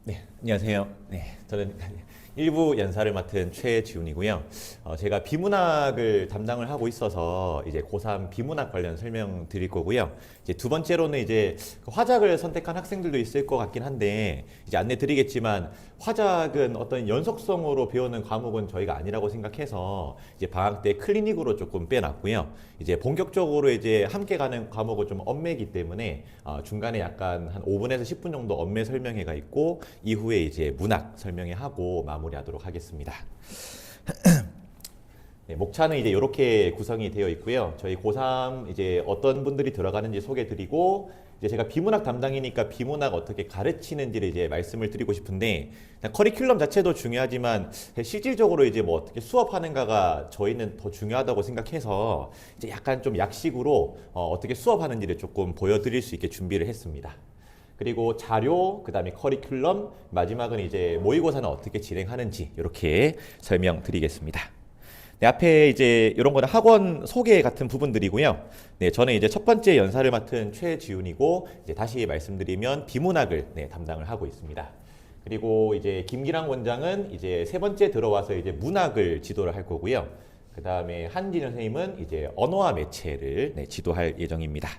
네, 안녕하세요. 네, 저는 일부 연사를 맡은 최지훈이고요. 제가 비문학을 담당을 하고 있어서 이제 고3 비문학 관련 설명 드릴 거고요. 이제 두 번째로는 이제 그 화작을 선택한 학생들도 있을 것 같긴 한데 이제 안내 드리겠지만 화작은 어떤 연속성으로 배우는 과목은 저희가 아니라고 생각해서 이제 방학 때 클리닉으로 조금 빼놨고요. 이제 본격적으로 이제 함께 가는 과목은 좀 엄매이기 때문에 중간에 약간 한 5분에서 10분 정도 엄매 설명회가 있고 이후에 이제 문학 설명회 하고 마무리하도록 하겠습니다. 네, 목차는 이제 이렇게 구성이 되어 있고요. 저희 고3 이제 어떤 분들이 들어가는지 소개 드리고 이제 제가 비문학 담당이니까 비문학 어떻게 가르치는지를 이제 말씀을 드리고 싶은데 커리큘럼 자체도 중요하지만 실질적으로 이제 뭐 어떻게 수업하는가가 저희는 더 중요하다고 생각해서 이제 약간 좀 약식으로 어떻게 수업하는지를 조금 보여드릴 수 있게 준비를 했습니다. 그리고 자료, 그 다음에 커리큘럼, 마지막은 이제 모의고사는 어떻게 진행하는지 이렇게 설명드리겠습니다. 네, 앞에 이제 이런 거는 학원 소개 같은 부분들이고요. 네, 저는 이제 첫 번째 연사를 맡은 최지훈이고 이제 다시 말씀드리면 비문학을 담당을 하고 있습니다. 그리고 이제 김기랑 원장은 이제 세 번째 들어와서 이제 문학을 지도를 할 거고요. 그 다음에 한진현 선생님은 이제 언어와 매체를 지도할 예정입니다.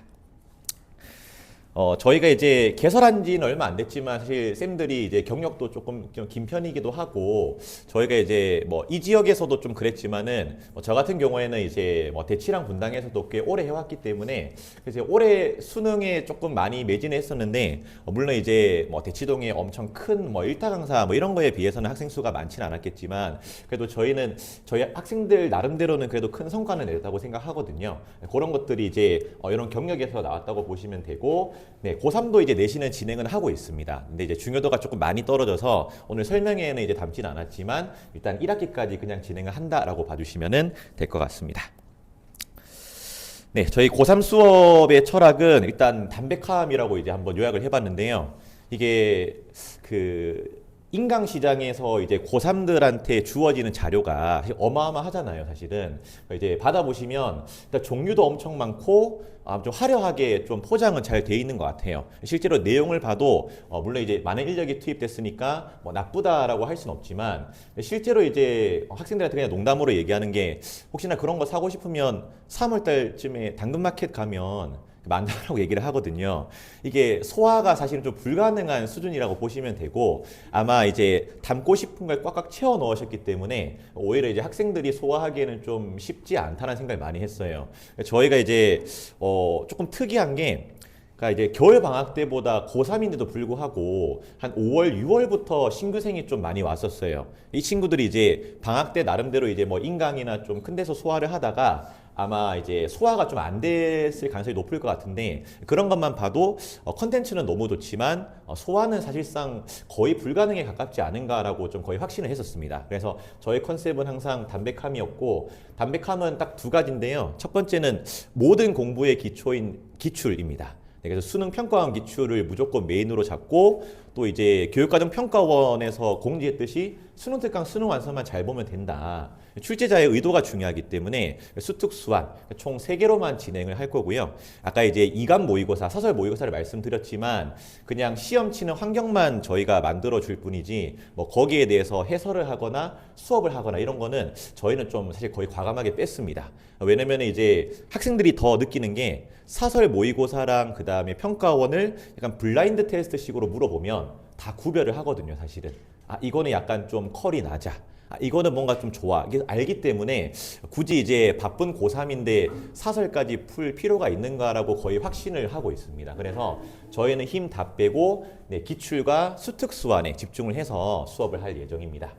저희가 이제 개설한 지는 얼마 안 됐지만 사실 쌤들이 이제 경력도 조금 긴 편이기도 하고 저희가 이제 뭐 이 지역에서도 좀 그랬지만은 저 같은 경우에는 이제 뭐 대치랑 분당에서도 꽤 오래 해왔기 때문에 그래서 올해 수능에 조금 많이 매진했었는데 물론 이제 뭐 대치동에 엄청 큰 뭐 일타 강사 뭐 이런 거에 비해서는 학생 수가 많지는 않았겠지만 그래도 저희는 저희 학생들 나름대로는 그래도 큰 성과는 냈다고 생각하거든요. 그런 것들이 이제 이런 경력에서 나왔다고 보시면 되고 네, 고3도 이제 내신은 진행은 하고 있습니다. 근데 이제 중요도가 조금 많이 떨어져서 오늘 설명회에는 이제 담진 않았지만 일단 1학기까지 그냥 진행을 한다라고 봐주시면 될 것 같습니다. 네, 저희 고3 수업의 철학은 일단 담백함이라고 이제 한번 요약을 해봤는데요. 이게 그 인강 시장에서 이제 고3들한테 주어지는 자료가 사실 어마어마하잖아요, 사실은. 이제 받아보시면 일단 종류도 엄청 많고 좀 화려하게 좀 포장은 잘 돼 있는 것 같아요. 실제로 내용을 봐도 물론 이제 많은 인력이 투입됐으니까 뭐 나쁘다라고 할 수는 없지만 실제로 이제 학생들한테 그냥 농담으로 얘기하는 게 혹시나 그런 거 사고 싶으면 3월 달쯤에 당근마켓 가면 만다라고 얘기를 하거든요. 이게 소화가 사실은 좀 불가능한 수준이라고 보시면 되고 아마 이제 담고 싶은 걸 꽉꽉 채워 넣으셨기 때문에 오히려 이제 학생들이 소화하기에는 좀 쉽지 않다는 생각을 많이 했어요. 저희가 이제 조금 특이한 게 그러니까 이제 겨울 방학 때보다 고3인데도 불구하고 한 5월, 6월부터 신규생이 좀 많이 왔었어요. 이 친구들이 이제 방학 때 나름대로 이제 뭐 인강이나 좀 큰 데서 소화를 하다가 아마 이제 소화가 좀 안 됐을 가능성이 높을 것 같은데 그런 것만 봐도 컨텐츠는 너무 좋지만 소화는 사실상 거의 불가능에 가깝지 않은가라고 좀 거의 확신을 했었습니다. 그래서 저의 컨셉은 항상 담백함이었고 담백함은 딱 두 가지인데요. 첫 번째는 모든 공부의 기초인 기출입니다. 그래서 수능 평가원 기출을 무조건 메인으로 잡고 또 이제 교육과정평가원에서 공지했듯이 수능 특강 수능 완성만 잘 보면 된다. 출제자의 의도가 중요하기 때문에 수특수완 총 3개로만 진행을 할 거고요. 아까 이제 2감 모의고사, 사설 모의고사를 말씀드렸지만 그냥 시험 치는 환경만 저희가 만들어 줄 뿐이지 뭐 거기에 대해서 해설을 하거나 수업을 하거나 이런 거는 저희는 좀 사실 거의 과감하게 뺐습니다. 왜냐면 이제 학생들이 더 느끼는 게 사설 모의고사랑 그 다음에 평가원을 약간 블라인드 테스트식으로 물어보면 다 구별을 하거든요, 사실은. 이거는 약간 좀 컬이 낮아. 이거는 뭔가 좀 좋아. 이게 알기 때문에 굳이 이제 바쁜 고3인데 사설까지 풀 필요가 있는가라고 거의 확신을 하고 있습니다. 그래서 저희는 힘 다 빼고 기출과 수특수완에 집중을 해서 수업을 할 예정입니다.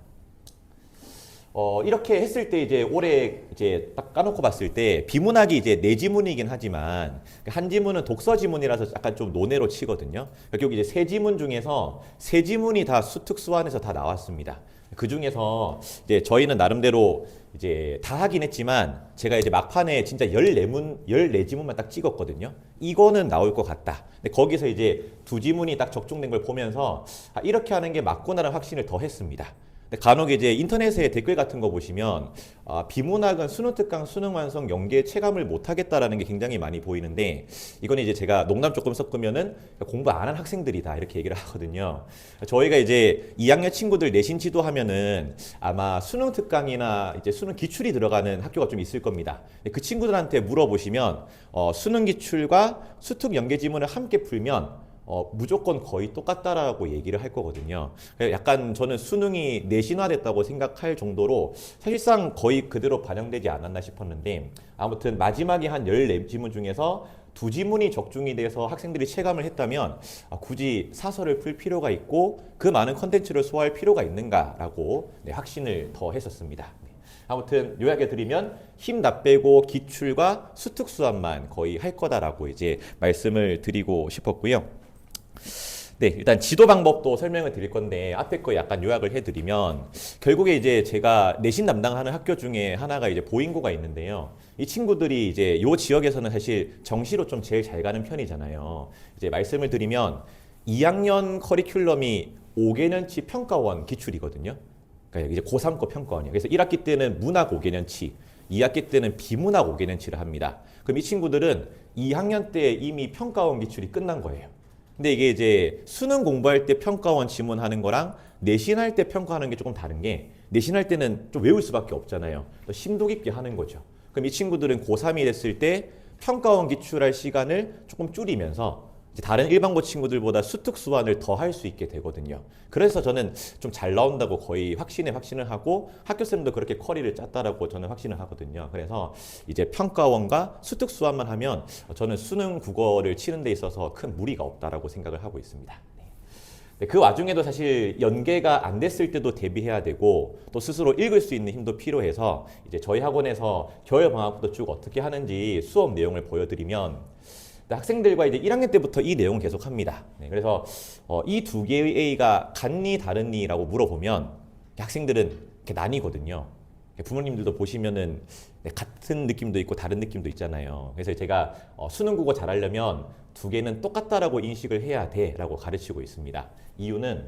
이렇게 했을 때 이제 올해 이제 딱 까놓고 봤을 때 비문학이 이제 네 지문이긴 하지만 한 지문은 독서 지문이라서 약간 좀 논외로 치거든요. 결국 이제 세 지문 중에서 세 지문이 다 수특수완에서 다 나왔습니다. 그 중에서 이제 저희는 나름대로 이제 다 하긴 했지만 제가 이제 막판에 진짜 14지문만 딱 찍었거든요. 이거는 나올 것 같다. 근데 거기서 이제 두 지문이 딱 적중된 걸 보면서 이렇게 하는 게 맞구나라는 확신을 더 했습니다. 근데 간혹 이제 인터넷에 댓글 같은 거 보시면 비문학은 수능 특강, 수능 완성, 연계 체감을 못 하겠다라는 게 굉장히 많이 보이는데 이건 이제 제가 농담 조금 섞으면은 공부 안 한 학생들이다 이렇게 얘기를 하거든요. 저희가 이제 2학년 친구들 내신 지도하면은 아마 수능 특강이나 이제 수능 기출이 들어가는 학교가 좀 있을 겁니다. 그 친구들한테 물어보시면 수능 기출과 수특 연계 지문을 함께 풀면 무조건 거의 똑같다라고 얘기를 할 거거든요. 약간 저는 수능이 내신화됐다고 생각할 정도로 사실상 거의 그대로 반영되지 않았나 싶었는데 아무튼 마지막에 한 14지문 중에서 2지문이 적중이 돼서 학생들이 체감을 했다면 굳이 사설을 풀 필요가 있고 그 많은 컨텐츠를 소화할 필요가 있는가라고 확신을 더 했었습니다. 아무튼 요약해 드리면 힘 다 빼고 기출과 수특 수합만 거의 할 거다라고 이제 말씀을 드리고 싶었고요. 네, 일단 지도 방법도 설명을 드릴 건데 앞에 거 약간 요약을 해드리면 결국에 이제 제가 내신 담당하는 학교 중에 하나가 이제 보인고가 있는데요. 이 친구들이 이제 요 지역에서는 사실 정시로 좀 제일 잘 가는 편이잖아요. 이제 말씀을 드리면 2학년 커리큘럼이 5개년치 평가원 기출이거든요. 그러니까 이제 고3 거 평가원이에요. 그래서 1학기 때는 문학 5개년치, 2학기 때는 비문학 5개년치를 합니다. 그럼 이 친구들은 2학년 때 이미 평가원 기출이 끝난 거예요. 근데 이게 이제 수능 공부할 때 평가원 지문하는 거랑 내신할 때 평가하는 게 조금 다른 게 내신할 때는 좀 외울 수밖에 없잖아요. 더 심도 깊게 하는 거죠. 그럼 이 친구들은 고3이 됐을 때 평가원 기출할 시간을 조금 줄이면서 이제 다른 일반고 친구들보다 수특 수완을 더 할 수 있게 되거든요. 그래서 저는 좀 잘 나온다고 거의 확신을 하고 학교쌤도 그렇게 쿼리를 짰다라고 저는 확신을 하거든요. 그래서 이제 평가원과 수특 수완만 하면 저는 수능 국어를 치는 데 있어서 큰 무리가 없다라고 생각을 하고 있습니다. 네, 그 와중에도 사실 연계가 안 됐을 때도 대비해야 되고 또 스스로 읽을 수 있는 힘도 필요해서 이제 저희 학원에서 겨울 방학부터 쭉 어떻게 하는지 수업 내용을 보여드리면 학생들과 이제 1학년 때부터 이 내용을 계속 합니다. 네, 그래서 이 두 개의 A가 같니 다르니라고 물어보면 학생들은 이렇게 나뉘거든요. 부모님들도 보시면은 같은 느낌도 있고 다른 느낌도 있잖아요. 그래서 제가 수능 국어 잘하려면 두 개는 똑같다라고 인식을 해야 돼라고 가르치고 있습니다. 이유는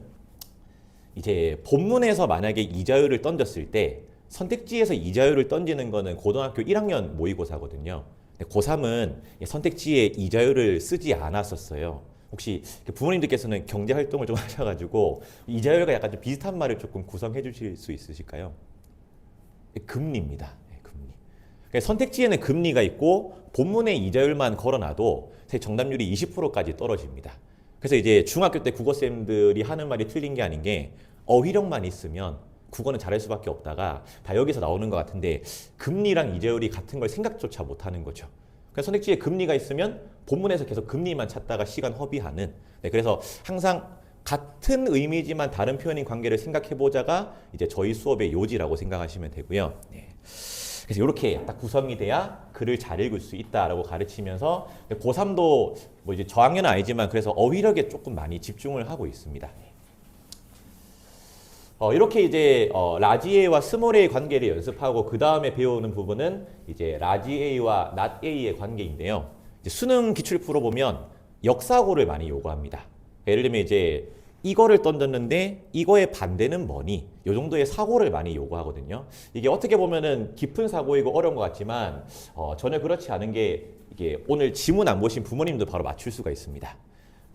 이제 본문에서 만약에 이자율을 던졌을 때 선택지에서 이자율을 던지는 거는 고등학교 1학년 모의고사거든요. 고3은 선택지에 이자율을 쓰지 않았었어요. 혹시 부모님들께서는 경제 활동을 좀 하셔가지고 이자율과 약간 좀 비슷한 말을 조금 구성해 주실 수 있으실까요? 금리입니다. 금리. 그러니까 선택지에는 금리가 있고 본문에 이자율만 걸어놔도 정답률이 20%까지 떨어집니다. 그래서 이제 중학교 때 국어쌤들이 하는 말이 틀린 게 아닌 게 어휘력만 있으면 국어는 잘할 수밖에 없다가 다 여기서 나오는 것 같은데 금리랑 이자율이 같은 걸 생각조차 못하는 거죠. 그래서 선택지에 금리가 있으면 본문에서 계속 금리만 찾다가 시간 허비하는. 네, 그래서 항상 같은 의미지만 다른 표현인 관계를 생각해보자가 이제 저희 수업의 요지라고 생각하시면 되고요. 네. 그래서 이렇게 딱 구성이 돼야 글을 잘 읽을 수 있다라고 가르치면서 고3도 뭐 이제 저학년은 아니지만 그래서 어휘력에 조금 많이 집중을 하고 있습니다. 이렇게 이제 라지 A와 스몰 A 관계를 연습하고 그 다음에 배우는 부분은 이제 라지 A와 낫 A의 관계인데요. 이제 수능 기출 풀어보면 역사고를 많이 요구합니다. 예를 들면 이제 이거를 던졌는데 이거의 반대는 뭐니? 이 정도의 사고를 많이 요구하거든요. 이게 어떻게 보면은 깊은 사고이고 어려운 것 같지만 전혀 그렇지 않은 게 이게 오늘 지문 안 보신 부모님도 바로 맞출 수가 있습니다.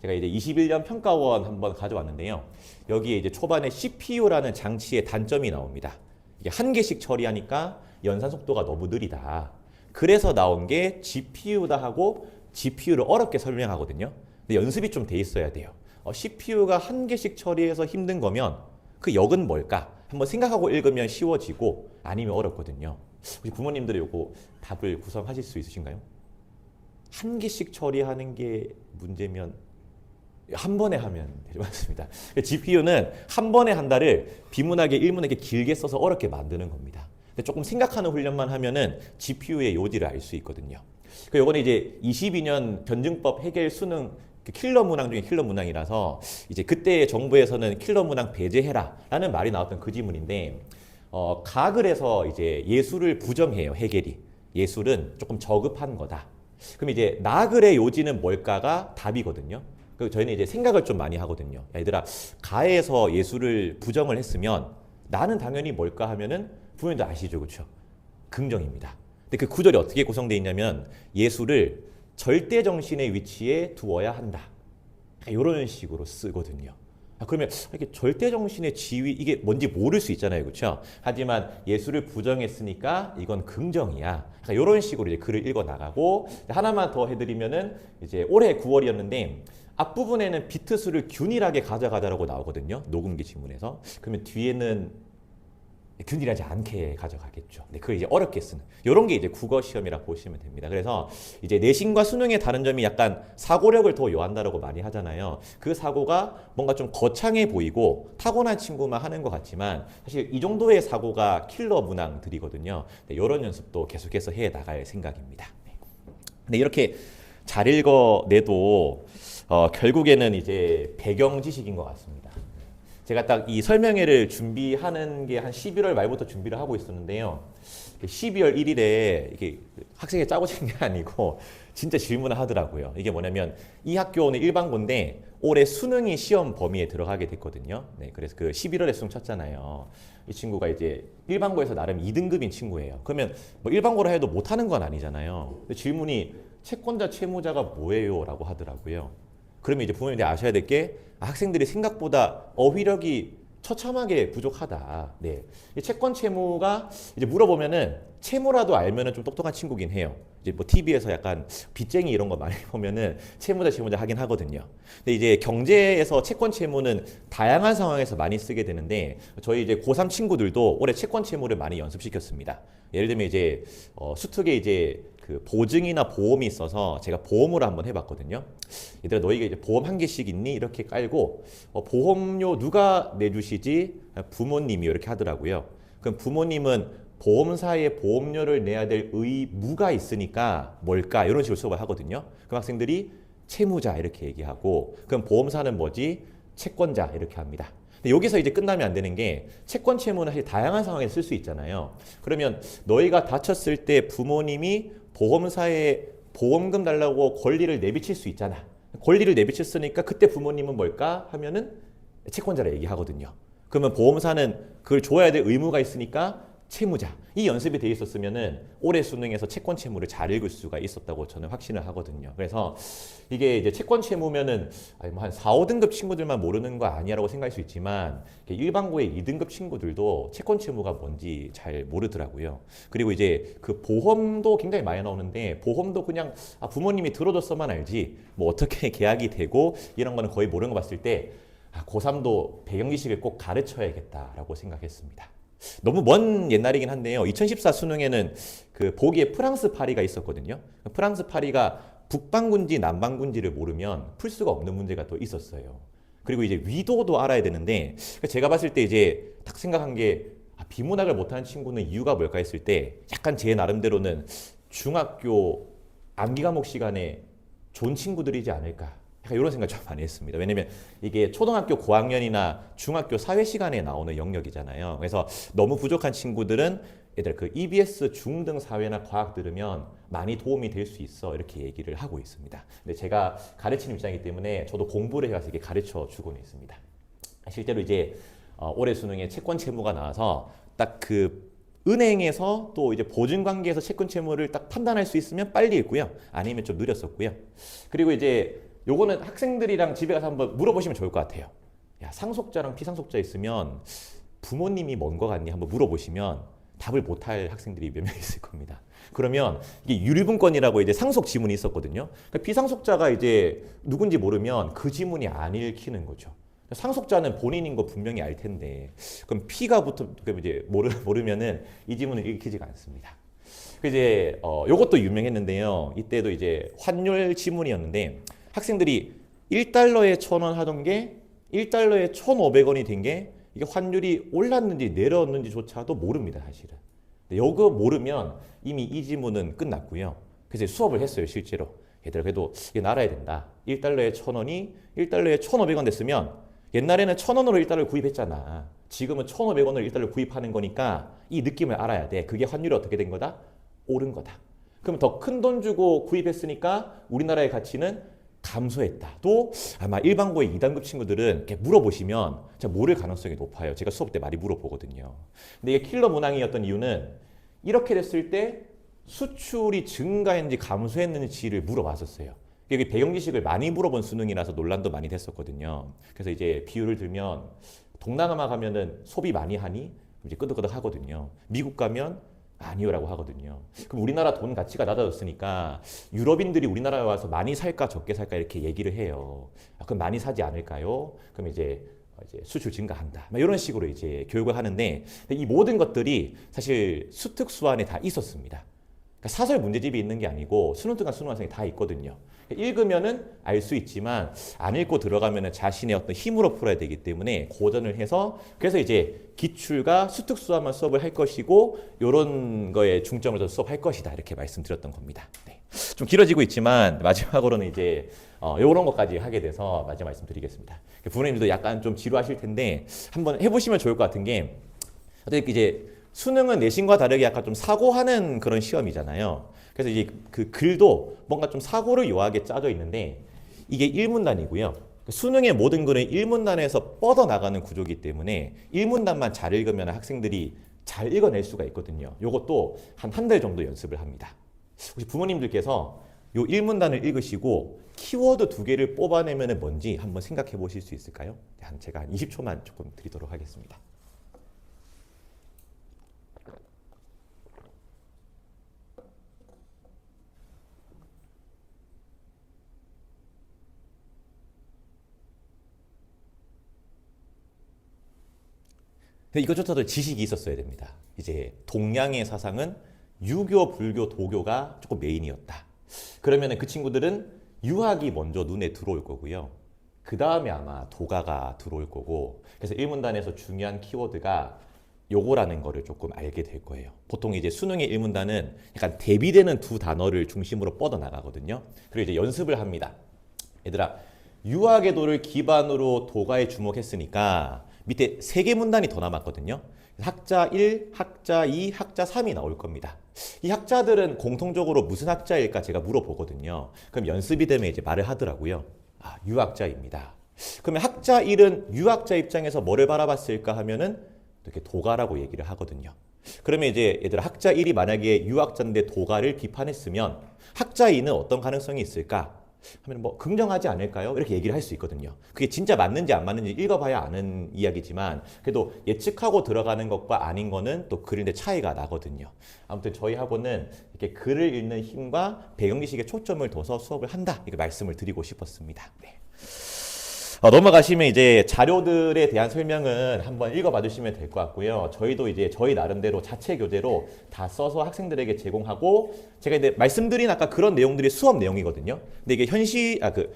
제가 이제 21년 평가원 한번 가져왔는데요. 여기에 이제 초반에 CPU라는 장치의 단점이 나옵니다. 이게 한 개씩 처리하니까 연산 속도가 너무 느리다. 그래서 나온 게 GPU다 하고 GPU를 어렵게 설명하거든요. 근데 연습이 좀 돼 있어야 돼요. CPU가 한 개씩 처리해서 힘든 거면 그 역은 뭘까? 한번 생각하고 읽으면 쉬워지고 아니면 어렵거든요. 혹시 부모님들이 요거 답을 구성하실 수 있으신가요? 한 개씩 처리하는 게 문제면 한 번에 하면 되지 않습니다. GPU는 한 번에 한다를 비문학에 일문학에 길게 써서 어렵게 만드는 겁니다. 근데 조금 생각하는 훈련만 하면은 GPU의 요지를 알 수 있거든요. 요거는 이제 22년 변증법 해결 수능 킬러 문항 중에 킬러 문항이라서 이제 그때 정부에서는 킬러 문항 배제해라라는 말이 나왔던 그 지문인데 각을 해서 이제 예술을 부정해요. 해결이. 예술은 조금 저급한 거다. 그럼 이제 나글의 요지는 뭘까가 답이거든요. 저희는 이제 생각을 좀 많이 하거든요. 얘들아, 가에서 예술을 부정을 했으면 나는 당연히 뭘까 하면은 부모님도 아시죠, 그렇죠? 긍정입니다. 근데 그 구절이 어떻게 구성되어 있냐면 예수를 절대 정신의 위치에 두어야 한다. 이런 식으로 쓰거든요. 그러면 이렇게 절대 정신의 지위 이게 뭔지 모를 수 있잖아요, 그렇죠? 하지만 예수를 부정했으니까 이건 긍정이야. 이런 식으로 이제 글을 읽어 나가고 하나만 더 해드리면은 이제 올해 9월이었는데 앞부분에는 비트 수를 균일하게 가져가자라고 나오거든요. 녹음기 지문에서. 그러면 뒤에는 균일하지 않게 가져가겠죠. 근데 그걸 이제 어렵게 쓰는 이런 게 이제 국어 시험이라 보시면 됩니다. 그래서 이제 내신과 수능의 다른 점이 약간 사고력을 더 요한다라고 많이 하잖아요. 그 사고가 뭔가 좀 거창해 보이고 타고난 친구만 하는 것 같지만 사실 이 정도의 사고가 킬러 문항들이거든요. 이런 연습도 계속해서 해 나갈 생각입니다. 근데 이렇게 잘 읽어내도 결국에는 이제 배경 지식인 것 같습니다. 제가 딱 이 설명회를 준비하는 게 한 11월 말부터 준비를 하고 있었는데요. 12월 1일에 이게 학생이 짜고 친 게 아니고 진짜 질문을 하더라고요. 이게 뭐냐면 이 학교는 일반고인데 올해 수능이 시험 범위에 들어가게 됐거든요. 네, 그래서 그 11월에 수능 쳤잖아요. 이 친구가 이제 일반고에서 나름 2등급인 친구예요. 그러면 뭐 일반고라 해도 못하는 건 아니잖아요. 근데 질문이 채권자 채무자가 뭐예요? 라고 하더라고요. 그러면 이제 부모님들이 아셔야 될 게 학생들이 생각보다 어휘력이 처참하게 부족하다. 네. 채권 채무가 이제 물어보면은 채무라도 알면은 좀 똑똑한 친구긴 해요. 이제 뭐 TV에서 약간 빚쟁이 이런 거 많이 보면은 채무자 하긴 하거든요. 근데 이제 경제에서 채권 채무는 다양한 상황에서 많이 쓰게 되는데 저희 이제 고3 친구들도 올해 채권 채무를 많이 연습시켰습니다. 예를 들면 이제 수특에 이제 그 보증이나 보험이 있어서 제가 보험으로 한번 해봤거든요. 얘들아 너희가 이제 보험 한 개씩 있니? 이렇게 깔고 보험료 누가 내주시지? 부모님이 이렇게 하더라고요. 그럼 부모님은 보험사에 보험료를 내야 될 의무가 있으니까 뭘까? 이런 식으로 수업을 하거든요. 그럼 학생들이 채무자 이렇게 얘기하고 그럼 보험사는 뭐지? 채권자 이렇게 합니다. 근데 여기서 이제 끝나면 안 되는 게 채권 채무는 사실 다양한 상황에 쓸 수 있잖아요. 그러면 너희가 다쳤을 때 부모님이 보험사에 보험금 달라고 권리를 내비칠 수 있잖아. 권리를 내비쳤으니까 그때 부모님은 뭘까 하면은 채권자라 얘기하거든요. 그러면 보험사는 그걸 줘야 될 의무가 있으니까 채무자. 이 연습이 돼 있었으면은 올해 수능에서 채권 채무를 잘 읽을 수가 있었다고 저는 확신을 하거든요. 그래서 이게 이제 채권 채무면은 한 4, 5등급 친구들만 모르는 거 아니야라고 생각할 수 있지만 일반고의 2등급 친구들도 채권 채무가 뭔지 잘 모르더라고요. 그리고 이제 그 보험도 굉장히 많이 나오는데 보험도 그냥 부모님이 들어줬어만 알지 뭐 어떻게 계약이 되고 이런 거는 거의 모르는 거 봤을 때 고3도 배경 지식을 꼭 가르쳐야겠다라고 생각했습니다. 너무 먼 옛날이긴 한데요. 2014 수능에는 그 보기에 프랑스 파리가 있었거든요. 프랑스 파리가 북반군지 남반군지를 모르면 풀 수가 없는 문제가 또 있었어요. 그리고 이제 위도도 알아야 되는데 제가 봤을 때 이제 딱 생각한 게 비문학을 못하는 친구는 이유가 뭘까 했을 때 약간 제 나름대로는 중학교 암기 과목 시간에 좋은 친구들이지 않을까. 약간 이런 생각 좀 많이 했습니다. 왜냐면 이게 초등학교 고학년이나 중학교 사회 시간에 나오는 영역이잖아요. 그래서 너무 부족한 친구들은 얘들 그 EBS 중등 사회나 과학 들으면 많이 도움이 될 수 있어 이렇게 얘기를 하고 있습니다. 근데 제가 가르치는 입장이기 때문에 저도 공부를 해가서 이렇게 가르쳐 주고는 있습니다. 실제로 이제 올해 수능에 채권 채무가 나와서 딱 그 은행에서 또 이제 보증 관계에서 채권 채무를 딱 판단할 수 있으면 빨리 읽고요. 아니면 좀 느렸었고요. 그리고 이제 요거는 학생들이랑 집에 가서 한번 물어보시면 좋을 것 같아요. 야, 상속자랑 피상속자 있으면 부모님이 뭔 거 같니? 한번 물어보시면 답을 못할 학생들이 몇 명 있을 겁니다. 그러면 이게 유리분권이라고 이제 상속 지문이 있었거든요. 그러니까 피상속자가 이제 누군지 모르면 그 지문이 안 읽히는 거죠. 상속자는 본인인 거 분명히 알 텐데 그럼 피가 그럼 이제 모르면은 이 지문을 읽히지가 않습니다. 이제 요것도 유명했는데요. 이때도 이제 환율 지문이었는데 학생들이 1달러에 1,000원 하던 게 1달러에 1,500원이 된 게 이게 환율이 올랐는지 내려왔는지조차도 모릅니다, 사실은. 이거 모르면 이미 이 지문은 끝났고요. 그래서 수업을 했어요, 실제로. 얘들아, 그래도 이게 알아야 된다. 1달러에 1,000원이 1달러에 1,500원 됐으면 옛날에는 1,000원으로 1달러를 구입했잖아. 지금은 1,500원으로 1달러를 구입하는 거니까 이 느낌을 알아야 돼. 그게 환율이 어떻게 된 거다? 오른 거다. 그럼 더 큰 돈 주고 구입했으니까 우리나라의 가치는 감소했다. 또 아마 일반고의 2단급 친구들은 이렇게 물어보시면 제가 모를 가능성이 높아요. 제가 수업 때 많이 물어보거든요. 근데 이게 킬러 문항이었던 이유는 이렇게 됐을 때 수출이 증가했는지 감소했는지를 물어봤었어요. 여기 배경 지식을 많이 물어본 수능이라서 논란도 많이 됐었거든요. 그래서 이제 비유를 들면 동남아 가면은 소비 많이 하니? 이제 끄덕끄덕 하거든요. 미국 가면 아니요라고 하거든요. 그럼 우리나라 돈 가치가 낮아졌으니까 유럽인들이 우리나라에 와서 많이 살까 적게 살까 이렇게 얘기를 해요. 아, 그럼 많이 사지 않을까요? 그럼 이제 수출 증가한다. 이런 식으로 이제 교육을 하는데 이 모든 것들이 사실 수특수안에 다 있었습니다. 그러니까 사설 문제집이 있는 게 아니고 수능 특강 수능 완성이 다 있거든요. 읽으면은 알 수 있지만 안 읽고 들어가면은 자신의 어떤 힘으로 풀어야 되기 때문에 고전을 해서 그래서 이제 기출과 수특수화만 수업을 할 것이고 이런 거에 중점을 둬서 수업할 것이다 이렇게 말씀드렸던 겁니다. 네. 좀 길어지고 있지만 마지막으로는 이제 이런 것까지 하게 돼서 마지막 말씀드리겠습니다. 부모님들도 약간 좀 지루하실 텐데 한번 해보시면 좋을 것 같은 게 어떻게 이제 수능은 내신과 다르게 약간 좀 사고하는 그런 시험이잖아요. 그래서 이제 그 글도 뭔가 좀 사고를 요하게 짜져 있는데 이게 1문단이고요. 수능의 모든 글은 1문단에서 뻗어나가는 구조이기 때문에 1문단만 잘 읽으면 학생들이 잘 읽어낼 수가 있거든요. 이것도 한 달 정도 연습을 합니다. 혹시 부모님들께서 요 1문단을 읽으시고 키워드 2개를 뽑아내면 뭔지 한번 생각해 보실 수 있을까요? 제가 한 20초만 조금 드리도록 하겠습니다. 이것조차도 지식이 있었어야 됩니다. 이제 동양의 사상은 유교, 불교, 도교가 조금 메인이었다. 그러면 그 친구들은 유학이 먼저 눈에 들어올 거고요. 그 다음에 아마 도가가 들어올 거고 그래서 1문단에서 중요한 키워드가 요거라는 거를 조금 알게 될 거예요. 보통 이제 수능의 1문단은 약간 대비되는 2단어를 중심으로 뻗어나가거든요. 그리고 이제 연습을 합니다. 얘들아, 유학의 도를 기반으로 도가에 주목했으니까 밑에 3개 문단이 더 남았거든요. 학자 1, 학자 2, 학자 3이 나올 겁니다. 이 학자들은 공통적으로 무슨 학자일까 제가 물어보거든요. 그럼 연습이 되면 이제 말을 하더라고요. 아, 유학자입니다. 그러면 학자 1은 유학자 입장에서 뭐를 바라봤을까 하면은 이렇게 도가라고 얘기를 하거든요. 그러면 이제 얘들아 학자 1이 만약에 유학자인데 도가를 비판했으면 학자 2는 어떤 가능성이 있을까? 하면 뭐 긍정하지 않을까요? 이렇게 얘기를 할 수 있거든요. 그게 진짜 맞는지 안 맞는지 읽어봐야 아는 이야기지만 그래도 예측하고 들어가는 것과 아닌 거는 또 글인데 차이가 나거든요. 아무튼 저희 학원은 이렇게 글을 읽는 힘과 배경 지식에 초점을 둬서 수업을 한다. 이거 말씀을 드리고 싶었습니다. 네. 넘어가시면 이제 자료들에 대한 설명은 한번 읽어봐 주시면 될 것 같고요. 저희도 이제 저희 나름대로 자체 교재로 다 써서 학생들에게 제공하고 제가 이제 말씀드린 아까 그런 내용들이 수업 내용이거든요. 근데 이게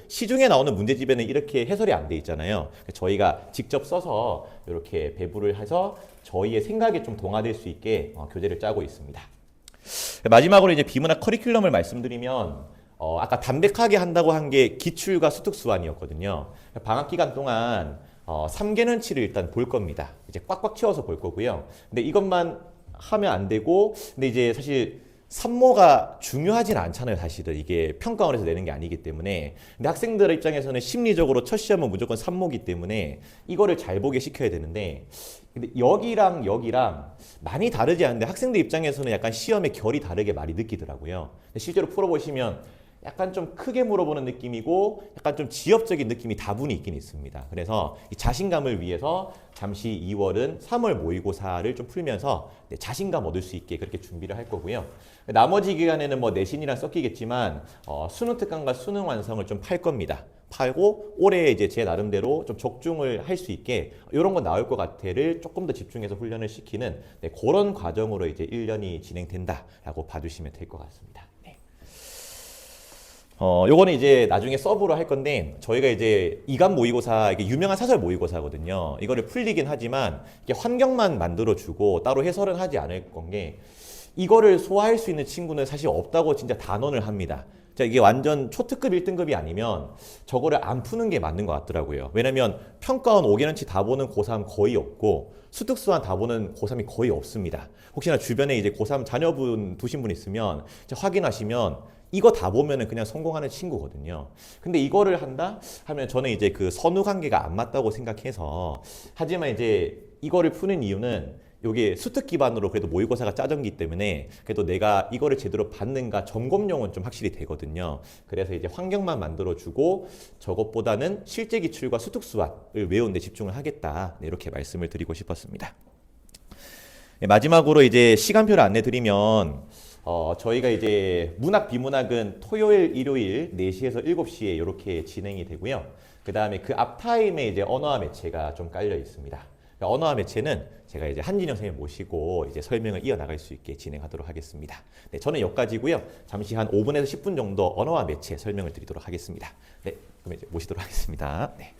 시중에 나오는 문제집에는 이렇게 해설이 안 돼 있잖아요. 저희가 직접 써서 이렇게 배부를 해서 저희의 생각에 좀 동화될 수 있게 교재를 짜고 있습니다. 마지막으로 이제 비문학 커리큘럼을 말씀드리면 아까 담백하게 한다고 한 게 기출과 수특수안이었거든요. 방학 기간 동안 3개년치를 일단 볼 겁니다. 이제 꽉꽉 채워서 볼 거고요. 근데 이것만 하면 안 되고, 근데 이제 사실 산모가 중요하진 않잖아요. 사실은 이게 평가원에서 내는 게 아니기 때문에. 근데 학생들 입장에서는 심리적으로 첫 시험은 무조건 산모기 때문에 이거를 잘 보게 시켜야 되는데, 근데 여기랑 많이 다르지 않은데 학생들 입장에서는 약간 시험의 결이 다르게 많이 느끼더라고요. 실제로 풀어보시면 약간 좀 크게 물어보는 느낌이고 약간 좀 지엽적인 느낌이 다분히 있긴 있습니다. 그래서 이 자신감을 위해서 잠시 2월은 3월 모의고사를 좀 풀면서 자신감 얻을 수 있게 그렇게 준비를 할 거고요. 나머지 기간에는 뭐 내신이랑 섞이겠지만 수능 특강과 수능 완성을 좀 팔 겁니다. 팔고 올해 이제 제 나름대로 좀 적중을 할 수 있게 이런 거 나올 것 같아를 조금 더 집중해서 훈련을 시키는 그런 과정으로 이제 1년이 진행된다라고 봐주시면 될 것 같습니다. 요거는 이제 나중에 서브로 할 건데 저희가 이제 이간 모의고사 이게 유명한 사설 모의고사거든요. 이거를 풀리긴 하지만 이게 환경만 만들어주고 따로 해설은 하지 않을 건 게 이거를 소화할 수 있는 친구는 사실 없다고 진짜 단언을 합니다. 자, 이게 완전 초특급 1등급이 아니면 저거를 안 푸는 게 맞는 것 같더라고요. 왜냐면 평가원 5개년치 다 보는 고3 거의 없고 수특수한 다 보는 고3이 거의 없습니다. 혹시나 주변에 이제 고3 자녀분 두신 분 있으면 확인하시면 이거 다 보면은 그냥 성공하는 친구거든요. 근데 이거를 한다 하면 저는 이제 그 선후 관계가 안 맞다고 생각해서, 하지만 이제 이거를 푸는 이유는 요게 수특 기반으로 그래도 모의고사가 짜졌기 때문에 그래도 내가 이거를 제대로 받는가 점검용은 좀 확실히 되거든요. 그래서 이제 환경만 만들어주고 저것보다는 실제 기출과 수특 수학을 외우는 데 집중을 하겠다. 네, 이렇게 말씀을 드리고 싶었습니다. 네, 마지막으로 이제 시간표를 안내 드리면 저희가 이제 문학 비문학은 토요일, 일요일 4시에서 7시에 이렇게 진행이 되고요. 그 다음에 그 앞타임에 이제 언어와 매체가 좀 깔려 있습니다. 언어와 매체는 제가 이제 한진영 선생님 모시고 이제 설명을 이어나갈 수 있게 진행하도록 하겠습니다. 네, 저는 여기까지고요. 잠시 한 5분에서 10분 정도 언어와 매체 설명을 드리도록 하겠습니다. 네, 그럼 이제 모시도록 하겠습니다. 네.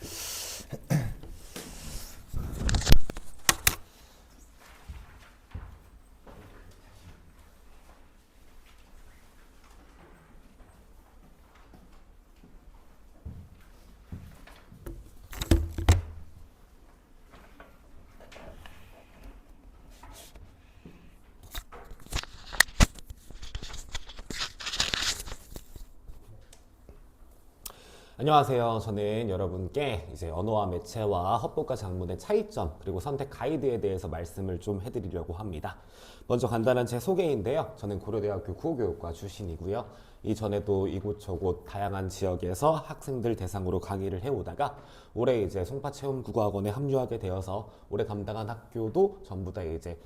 안녕하세요. 저는 여러분께 이제 언어와 매체와 헌법과 작문의 차이점 그리고 선택 가이드에 대해서 말씀을 좀 해드리려고 합니다. 먼저 간단한 제 소개인데요. 저는 고려대학교 국어교육과 출신이고요. 이전에도 이곳저곳 다양한 지역에서 학생들 대상으로 강의를 해오다가 올해 이제 송파체험국어학원에 합류하게 되어서 올해 감당한 학교도 전부 다 이제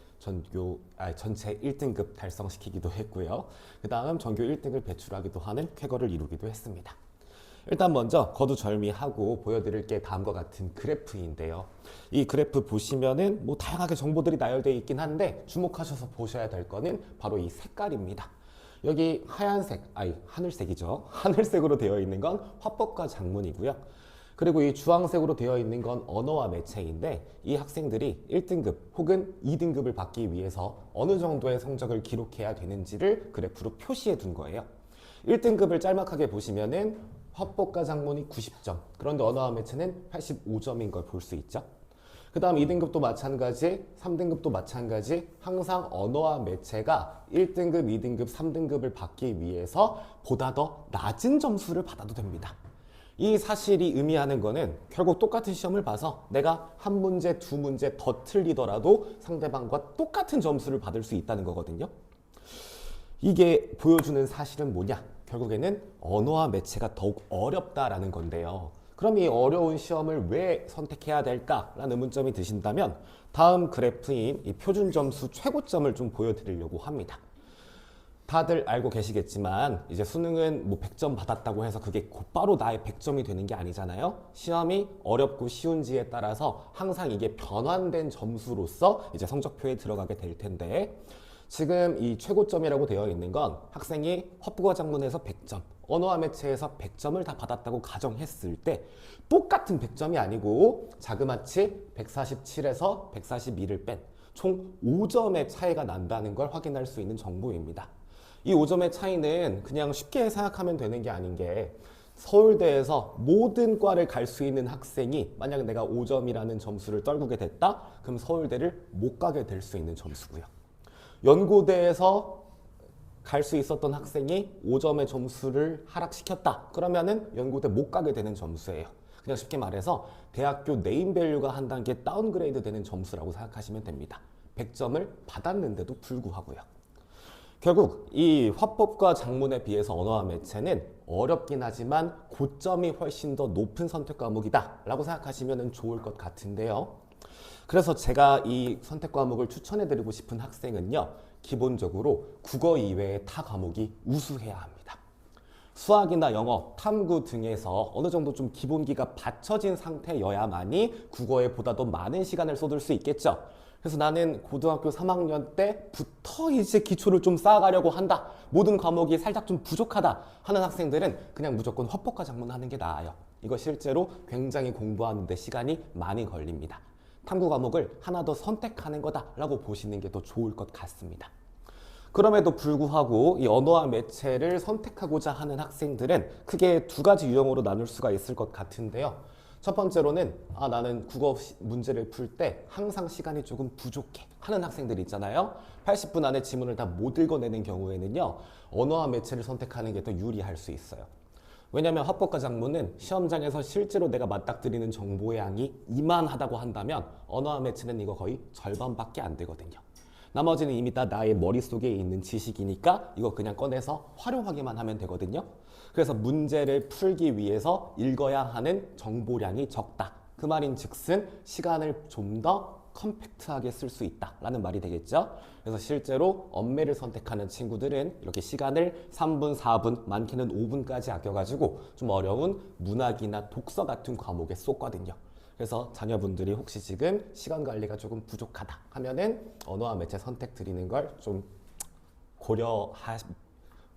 전체 1등급 달성시키기도 했고요. 그 다음 전교 1등을 배출하기도 하는 쾌거를 이루기도 했습니다. 일단 먼저 거두절미하고 보여드릴 게 다음과 같은 그래프인데요. 이 그래프 보시면은 뭐 다양하게 정보들이 나열되어 있긴 한데 주목하셔서 보셔야 될 거는 바로 이 색깔입니다. 여기 하늘색이죠. 하늘색으로 되어 있는 건 화법과 작문이고요. 그리고 이 주황색으로 되어 있는 건 언어와 매체인데 이 학생들이 1등급 혹은 2등급을 받기 위해서 어느 정도의 성적을 기록해야 되는지를 그래프로 표시해 둔 거예요. 1등급을 짤막하게 보시면은 화법과 작문이 90점, 그런데 언어와 매체는 85점인 걸 볼 수 있죠. 그 다음 2등급도 마찬가지, 3등급도 마찬가지, 항상 언어와 매체가 1등급, 2등급, 3등급을 받기 위해서 보다 더 낮은 점수를 받아도 됩니다. 이 사실이 의미하는 거는 결국 똑같은 시험을 봐서 내가 한 문제, 두 문제 더 틀리더라도 상대방과 똑같은 점수를 받을 수 있다는 거거든요. 이게 보여주는 사실은 뭐냐? 결국에는 언어와 매체가 더욱 어렵다라는 건데요. 그럼 이 어려운 시험을 왜 선택해야 될까라는 문점이 드신다면 다음 그래프인 이 표준 점수 최고점을 좀 보여드리려고 합니다. 다들 알고 계시겠지만 이제 수능은 뭐 100점 받았다고 해서 그게 곧바로 나의 100점이 되는 게 아니잖아요. 시험이 어렵고 쉬운지에 따라서 항상 이게 변환된 점수로서 이제 성적표에 들어가게 될 텐데, 지금 이 최고점이라고 되어 있는 건 학생이 화법과 작문에서 100점, 언어와 매체에서 100점을 다 받았다고 가정했을 때 똑같은 100점이 아니고 자그마치 147에서 142를 뺀 총 5점의 차이가 난다는 걸 확인할 수 있는 정보입니다. 이 5점의 차이는 그냥 쉽게 생각하면 되는 게 아닌 게, 서울대에서 모든 과를 갈 수 있는 학생이 만약에 내가 5점이라는 점수를 떨구게 됐다? 그럼 서울대를 못 가게 될 수 있는 점수고요. 연고대에서 갈 수 있었던 학생이 5점의 점수를 하락시켰다. 그러면은 연고대 못 가게 되는 점수예요. 그냥 쉽게 말해서 대학교 네임밸류가 한 단계 다운그레이드 되는 점수라고 생각하시면 됩니다. 100점을 받았는데도 불구하고요. 결국 이 화법과 작문에 비해서 언어와 매체는 어렵긴 하지만 고점이 훨씬 더 높은 선택 과목이다 라고 생각하시면 좋을 것 같은데요. 그래서 제가 이 선택 과목을 추천해드리고 싶은 학생은요, 기본적으로 국어 이외의 타 과목이 우수해야 합니다. 수학이나 영어, 탐구 등에서 어느 정도 좀 기본기가 받쳐진 상태여야만이 국어에 보다 더 많은 시간을 쏟을 수 있겠죠. 그래서 나는 고등학교 3학년 때부터 이제 기초를 좀 쌓아가려고 한다, 모든 과목이 살짝 좀 부족하다 하는 학생들은 그냥 무조건 화법과 작문하는 게 나아요. 이거 실제로 굉장히 공부하는 데 시간이 많이 걸립니다. 탐구 과목을 하나 더 선택하는 거다라고 보시는 게 더 좋을 것 같습니다. 그럼에도 불구하고 이 언어와 매체를 선택하고자 하는 학생들은 크게 두 가지 유형으로 나눌 수가 있을 것 같은데요. 첫 번째로는 나는 국어 문제를 풀 때 항상 시간이 조금 부족해 하는 학생들이 있잖아요. 80분 안에 지문을 다 못 읽어내는 경우에는요. 언어와 매체를 선택하는 게 더 유리할 수 있어요. 왜냐하면 합법과 작문은 시험장에서 실제로 내가 맞닥뜨리는 정보의 양이 이만하다고 한다면 언어와 매체는 이거 거의 절반밖에 안 되거든요. 나머지는 이미 다 나의 머릿속에 있는 지식이니까 이거 그냥 꺼내서 활용하기만 하면 되거든요. 그래서 문제를 풀기 위해서 읽어야 하는 정보량이 적다. 그 말인 즉슨 시간을 좀 더 컴팩트하게 쓸 수 있다라는 말이 되겠죠. 그래서 실제로 언매를 선택하는 친구들은 이렇게 시간을 3분, 4분, 많게는 5분까지 아껴가지고 좀 어려운 문학이나 독서 같은 과목에 쏟거든요. 그래서 자녀분들이 혹시 지금 시간 관리가 조금 부족하다 하면은 언어와 매체 선택 드리는 걸 좀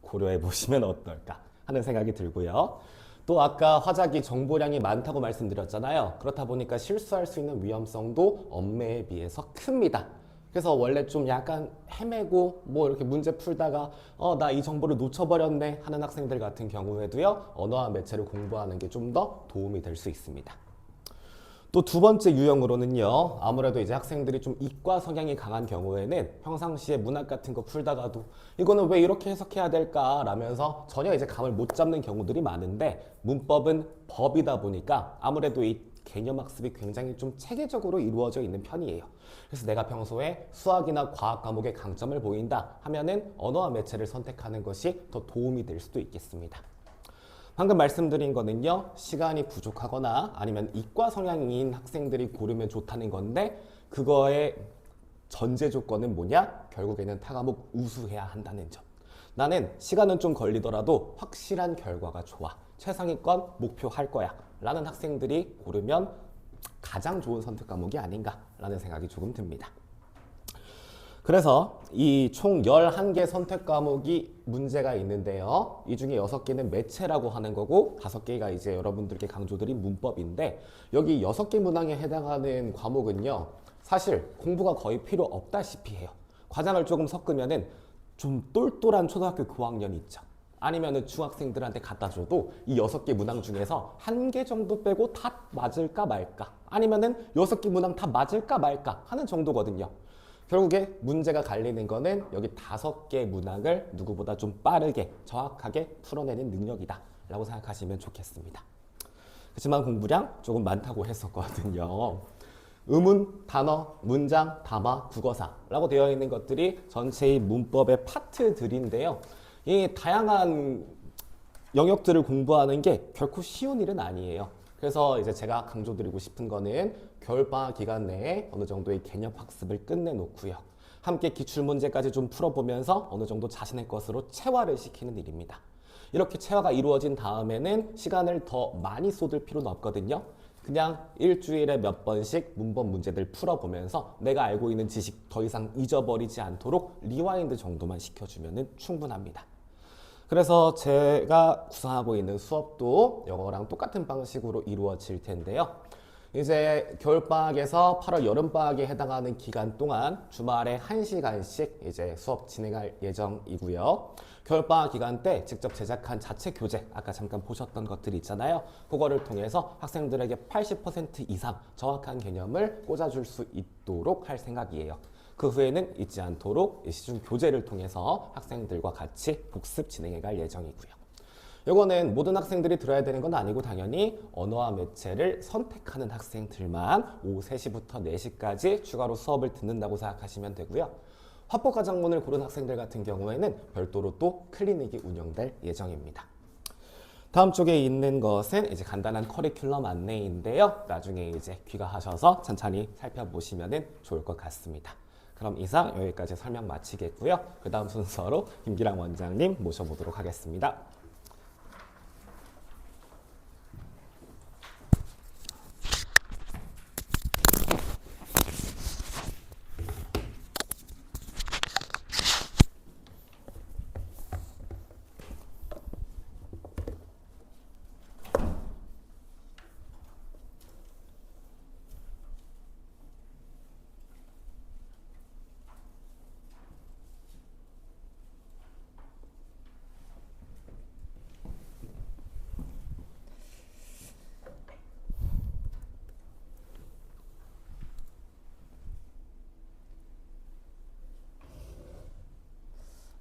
고려해 보시면 어떨까 하는 생각이 들고요. 또 아까 화작이 정보량이 많다고 말씀드렸잖아요. 그렇다 보니까 실수할 수 있는 위험성도 언매에 비해서 큽니다. 그래서 원래 좀 약간 헤매고 뭐 이렇게 문제 풀다가 나 이 정보를 놓쳐버렸네 하는 학생들 같은 경우에도요. 언어와 매체를 공부하는 게 좀 더 도움이 될 수 있습니다. 또 두 번째 유형으로는요. 아무래도 이제 학생들이 좀 이과 성향이 강한 경우에는 평상시에 문학 같은 거 풀다가도 이거는 왜 이렇게 해석해야 될까 라면서 전혀 이제 감을 못 잡는 경우들이 많은데 문법은 법이다 보니까 아무래도 이 개념 학습이 굉장히 좀 체계적으로 이루어져 있는 편이에요. 그래서 내가 평소에 수학이나 과학 과목에 강점을 보인다 하면은 언어와 매체를 선택하는 것이 더 도움이 될 수도 있겠습니다. 방금 말씀드린 거는요, 시간이 부족하거나 아니면 이과 성향인 학생들이 고르면 좋다는 건데, 그거의 전제 조건은 뭐냐? 결국에는 타과목 우수해야 한다는 점. 나는 시간은 좀 걸리더라도 확실한 결과가 좋아. 최상위권 목표할 거야. 라는 학생들이 고르면 가장 좋은 선택 과목이 아닌가라는 생각이 조금 듭니다. 그래서 이 총 11개 선택 과목이 문제가 있는데요. 이 중에 6개는 매체라고 하는 거고 5개가 이제 여러분들께 강조드린 문법인데 여기 6개 문항에 해당하는 과목은요. 사실 공부가 거의 필요 없다시피 해요. 과장을 조금 섞으면은 좀 똘똘한 초등학교 고학년 있죠. 아니면은 중학생들한테 갖다 줘도 이 6개 문항 중에서 1개 정도 빼고 다 맞을까 말까 아니면은 6개 문항 다 맞을까 말까 하는 정도거든요. 결국에 문제가 갈리는 거는 여기 5개 문항을 누구보다 좀 빠르게 정확하게 풀어내는 능력이다 라고 생각하시면 좋겠습니다. 그렇지만 공부량 조금 많다고 했었거든요. 의문, 단어, 문장, 담화, 국어사라고 되어 있는 것들이 전체의 문법의 파트들인데요. 이 다양한 영역들을 공부하는 게 결코 쉬운 일은 아니에요. 그래서 이제 제가 강조드리고 싶은 거는 겨울방학 기간 내에 어느 정도의 개념 학습을 끝내놓고요. 함께 기출문제까지 좀 풀어보면서 어느 정도 자신의 것으로 체화를 시키는 일입니다. 이렇게 체화가 이루어진 다음에는 시간을 더 많이 쏟을 필요는 없거든요. 그냥 일주일에 몇 번씩 문법 문제들 풀어보면서 내가 알고 있는 지식 더 이상 잊어버리지 않도록 리와인드 정도만 시켜주면 충분합니다. 그래서 제가 구상하고 있는 수업도 영어랑 똑같은 방식으로 이루어질 텐데요. 이제 겨울방학에서 8월 여름방학에 해당하는 기간 동안 주말에 1시간씩 이제 수업 진행할 예정이고요. 겨울방학 기간 때 직접 제작한 자체 교재, 아까 잠깐 보셨던 것들이 있잖아요. 그거를 통해서 학생들에게 80% 이상 정확한 개념을 꽂아줄 수 있도록 할 생각이에요. 그 후에는 잊지 않도록 시중 교재를 통해서 학생들과 같이 복습 진행해 갈 예정이고요. 이거는 모든 학생들이 들어야 되는 건 아니고 당연히 언어와 매체를 선택하는 학생들만 오후 3시부터 4시까지 추가로 수업을 듣는다고 생각하시면 되고요. 화법과 작문을 고른 학생들 같은 경우에는 별도로 또 클리닉이 운영될 예정입니다. 다음 쪽에 있는 것은 이제 간단한 커리큘럼 안내인데요. 나중에 이제 귀가하셔서 천천히 살펴보시면 좋을 것 같습니다. 그럼 이상 여기까지 설명 마치겠고요. 그 다음 순서로 김기랑 원장님 모셔보도록 하겠습니다.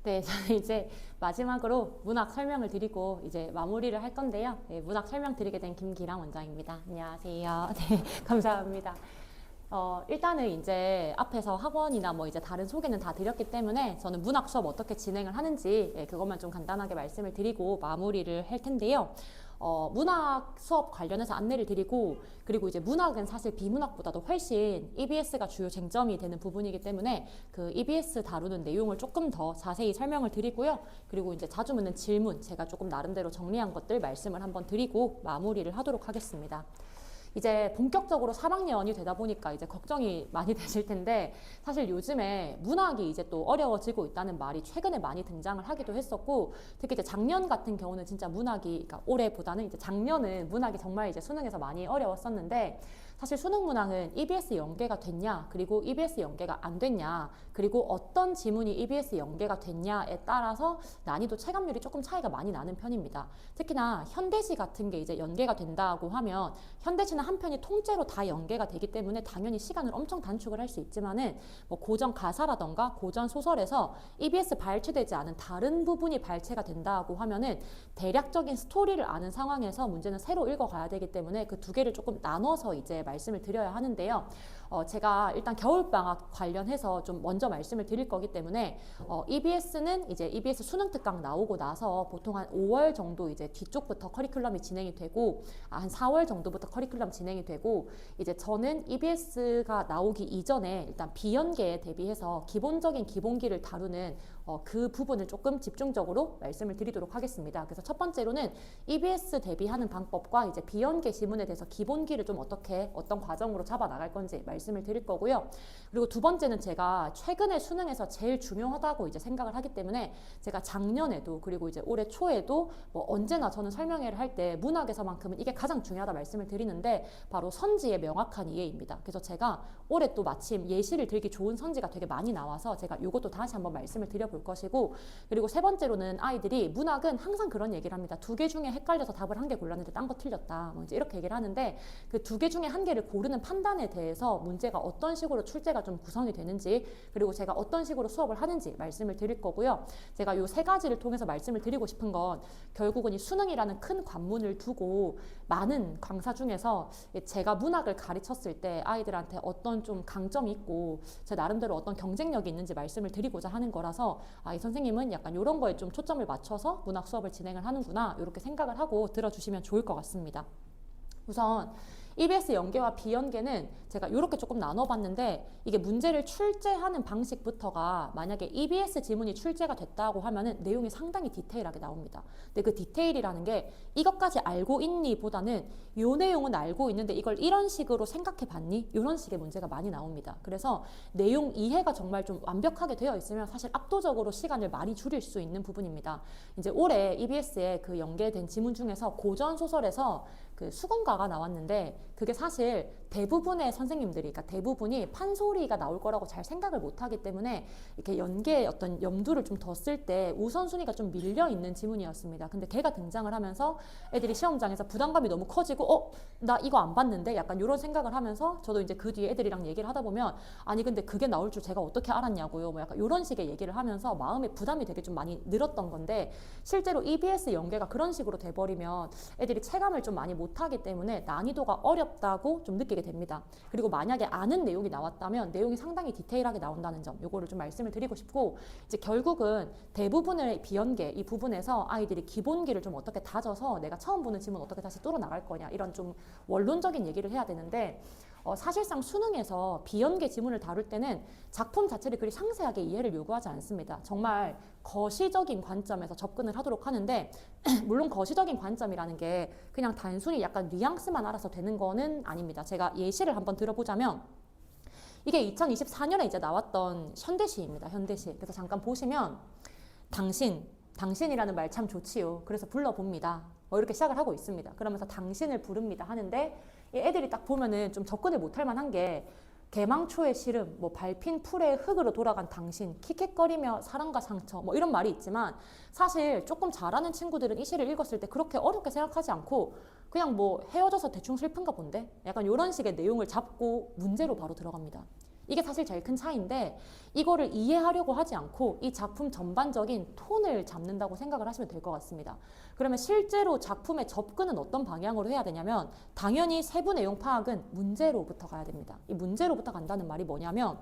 네, 저는 이제 마지막으로 문학 설명을 드리고 이제 마무리를 할 건데요. 네, 문학 설명 드리게 된 김기랑 원장입니다. 안녕하세요. 네, 감사합니다. 일단은 이제 앞에서 학원이나 뭐 이제 다른 소개는 다 드렸기 때문에 저는 문학 수업 어떻게 진행을 하는지 그것만 좀 간단하게 말씀을 드리고 마무리를 할 텐데요. 문학 수업 관련해서 안내를 드리고 그리고 이제 문학은 사실 비문학보다도 훨씬 EBS가 주요 쟁점이 되는 부분이기 때문에 그 EBS 다루는 내용을 조금 더 자세히 설명을 드리고요. 그리고 이제 자주 묻는 질문 제가 조금 나름대로 정리한 것들 말씀을 한번 드리고 마무리를 하도록 하겠습니다. 이제 본격적으로 3학년이 되다 보니까 이제 걱정이 많이 되실 텐데 사실 요즘에 문학이 이제 또 어려워지고 있다는 말이 최근에 많이 등장을 하기도 했었고 특히 이제 작년 같은 경우는 진짜 문학이 그러니까 올해보다는 이제 작년은 문학이 정말 이제 수능에서 많이 어려웠었는데 사실 수능 문항은 EBS 연계가 됐냐 그리고 EBS 연계가 안 됐냐 그리고 어떤 지문이 EBS 연계가 됐냐에 따라서 난이도 체감률이 조금 차이가 많이 나는 편입니다. 특히나 현대시 같은 게 이제 연계가 된다고 하면 현대시는 한 편이 통째로 다 연계가 되기 때문에 당연히 시간을 엄청 단축을 할 수 있지만은 뭐 고전 가사라던가 고전 소설에서 EBS 발췌되지 않은 다른 부분이 발췌가 된다고 하면은 대략적인 스토리를 아는 상황에서 문제는 새로 읽어가야 되기 때문에 그 두 개를 조금 나눠서 이제 말씀을 드려야 하는데요. 제가 일단 겨울방학 관련해서 좀 먼저 말씀을 드릴 거기 때문에 EBS는 이제 EBS 수능 특강 나오고 나서 보통 한 5월 정도 이제 뒤쪽부터 커리큘럼이 진행이 되고 한 4월 정도부터 커리큘럼 진행이 되고 이제 저는 EBS가 나오기 이전에 일단 비연계에 대비해서 기본적인 기본기를 다루는 그 부분을 조금 집중적으로 말씀을 드리도록 하겠습니다. 그래서 첫 번째로는 EBS 대비하는 방법과 이제 비연계 지문에 대해서 기본기를 좀 어떤 과정으로 잡아 나갈 건지 말씀을 드릴 거고요. 그리고 두 번째는 제가 최근에 수능에서 제일 중요하다고 이제 생각을 하기 때문에 제가 작년에도 그리고 이제 올해 초에도 뭐 언제나 저는 설명회를 할 때 문학에서만큼은 이게 가장 중요하다 말씀을 드리는데 바로 선지의 명확한 이해입니다. 그래서 제가 올해 또 마침 예시를 들기 좋은 선지가 되게 많이 나와서 제가 이것도 다시 한번 말씀을 드려볼 것이고 그리고 세 번째로는 아이들이 문학은 항상 그런 얘기를 합니다. 두 개 중에 헷갈려서 답을 한 개 골랐는데 딴 거 틀렸다. 뭐 이제 이렇게 얘기를 하는데 그 두 개 중에 한 개를 고르는 판단에 대해서 문제가 어떤 식으로 출제가 좀 구성이 되는지 그리고 제가 어떤 식으로 수업을 하는지 말씀을 드릴 거고요. 제가 요 세 가지를 통해서 말씀을 드리고 싶은 건 결국은 이 수능이라는 큰 관문을 두고 많은 강사 중에서 제가 문학을 가르쳤을 때 아이들한테 어떤 좀 강점이 있고 제 나름대로 어떤 경쟁력이 있는지 말씀을 드리고자 하는 거라서 이 선생님은 약간 이런 거에 좀 초점을 맞춰서 문학 수업을 진행을 하는구나 이렇게 생각을 하고 들어주시면 좋을 것 같습니다. 우선 EBS 연계와 비연계는 제가 이렇게 조금 나눠봤는데 이게 문제를 출제하는 방식부터가 만약에 EBS 지문이 출제가 됐다고 하면은 내용이 상당히 디테일하게 나옵니다. 근데 그 디테일이라는 게 이것까지 알고 있니 보다는 요 내용은 알고 있는데 이걸 이런 식으로 생각해 봤니? 이런 식의 문제가 많이 나옵니다. 그래서 내용 이해가 정말 좀 완벽하게 되어 있으면 사실 압도적으로 시간을 많이 줄일 수 있는 부분입니다. 이제 올해 EBS에 그 연계된 지문 중에서 고전 소설에서 그 수군가가 나왔는데 그게 사실 대부분의 선생님들이 그러니까 대부분이 판소리가 나올 거라고 잘 생각을 못 하기 때문에 이렇게 연계에 어떤 염두를 좀 더 쓸 때 우선순위가 좀 밀려 있는 지문이었습니다. 근데 걔가 등장을 하면서 애들이 시험장에서 부담감이 너무 커지고 나 이거 안 봤는데 약간 이런 생각을 하면서 저도 이제 그 뒤에 애들이랑 얘기를 하다 보면 아니 근데 그게 나올 줄 제가 어떻게 알았냐고요. 뭐 약간 이런 식의 얘기를 하면서 마음에 부담이 되게 좀 많이 늘었던 건데 실제로 EBS 연계가 그런 식으로 돼버리면 애들이 체감을 좀 많이 못하기 때문에 난이도가 어렵다고 좀 느끼게 됩니다. 그리고 만약에 아는 내용이 나왔다면 내용이 상당히 디테일하게 나온다는 점 요거를 좀 말씀을 드리고 싶고 이제 결국은 대부분의 비연계 이 부분에서 아이들이 기본기를 좀 어떻게 다져서 내가 처음 보는 지문 어떻게 다시 뚫어 나갈 거냐 이런 좀 원론적인 얘기를 해야 되는데 사실상 수능에서 비연계 지문을 다룰 때는 작품 자체를 그리 상세하게 이해를 요구하지 않습니다. 정말 거시적인 관점에서 접근을 하도록 하는데 물론 거시적인 관점이라는 게 그냥 단순히 약간 뉘앙스만 알아서 되는 거는 아닙니다. 제가 예시를 한번 들어보자면 이게 2024년에 이제 나왔던 현대시입니다. 현대시. 그래서 잠깐 보시면 당신이라는 말 참 좋지요. 그래서 불러봅니다. 이렇게 시작을 하고 있습니다. 그러면서 당신을 부릅니다 하는데 애들이 딱 보면은 좀 접근을 못할 만한 게 개망초의 시름, 뭐 밟힌 풀의 흙으로 돌아간 당신, 킥킥거리며 사랑과 상처 뭐 이런 말이 있지만 사실 조금 잘하는 친구들은 이 시를 읽었을 때 그렇게 어렵게 생각하지 않고 그냥 뭐 헤어져서 대충 슬픈가 본데 약간 이런 식의 내용을 잡고 문제로 바로 들어갑니다. 이게 사실 제일 큰 차이인데 이거를 이해하려고 하지 않고 이 작품 전반적인 톤을 잡는다고 생각을 하시면 될 것 같습니다. 그러면 실제로 작품의 접근은 어떤 방향으로 해야 되냐면 당연히 세부 내용 파악은 문제로부터 가야 됩니다. 이 문제로부터 간다는 말이 뭐냐면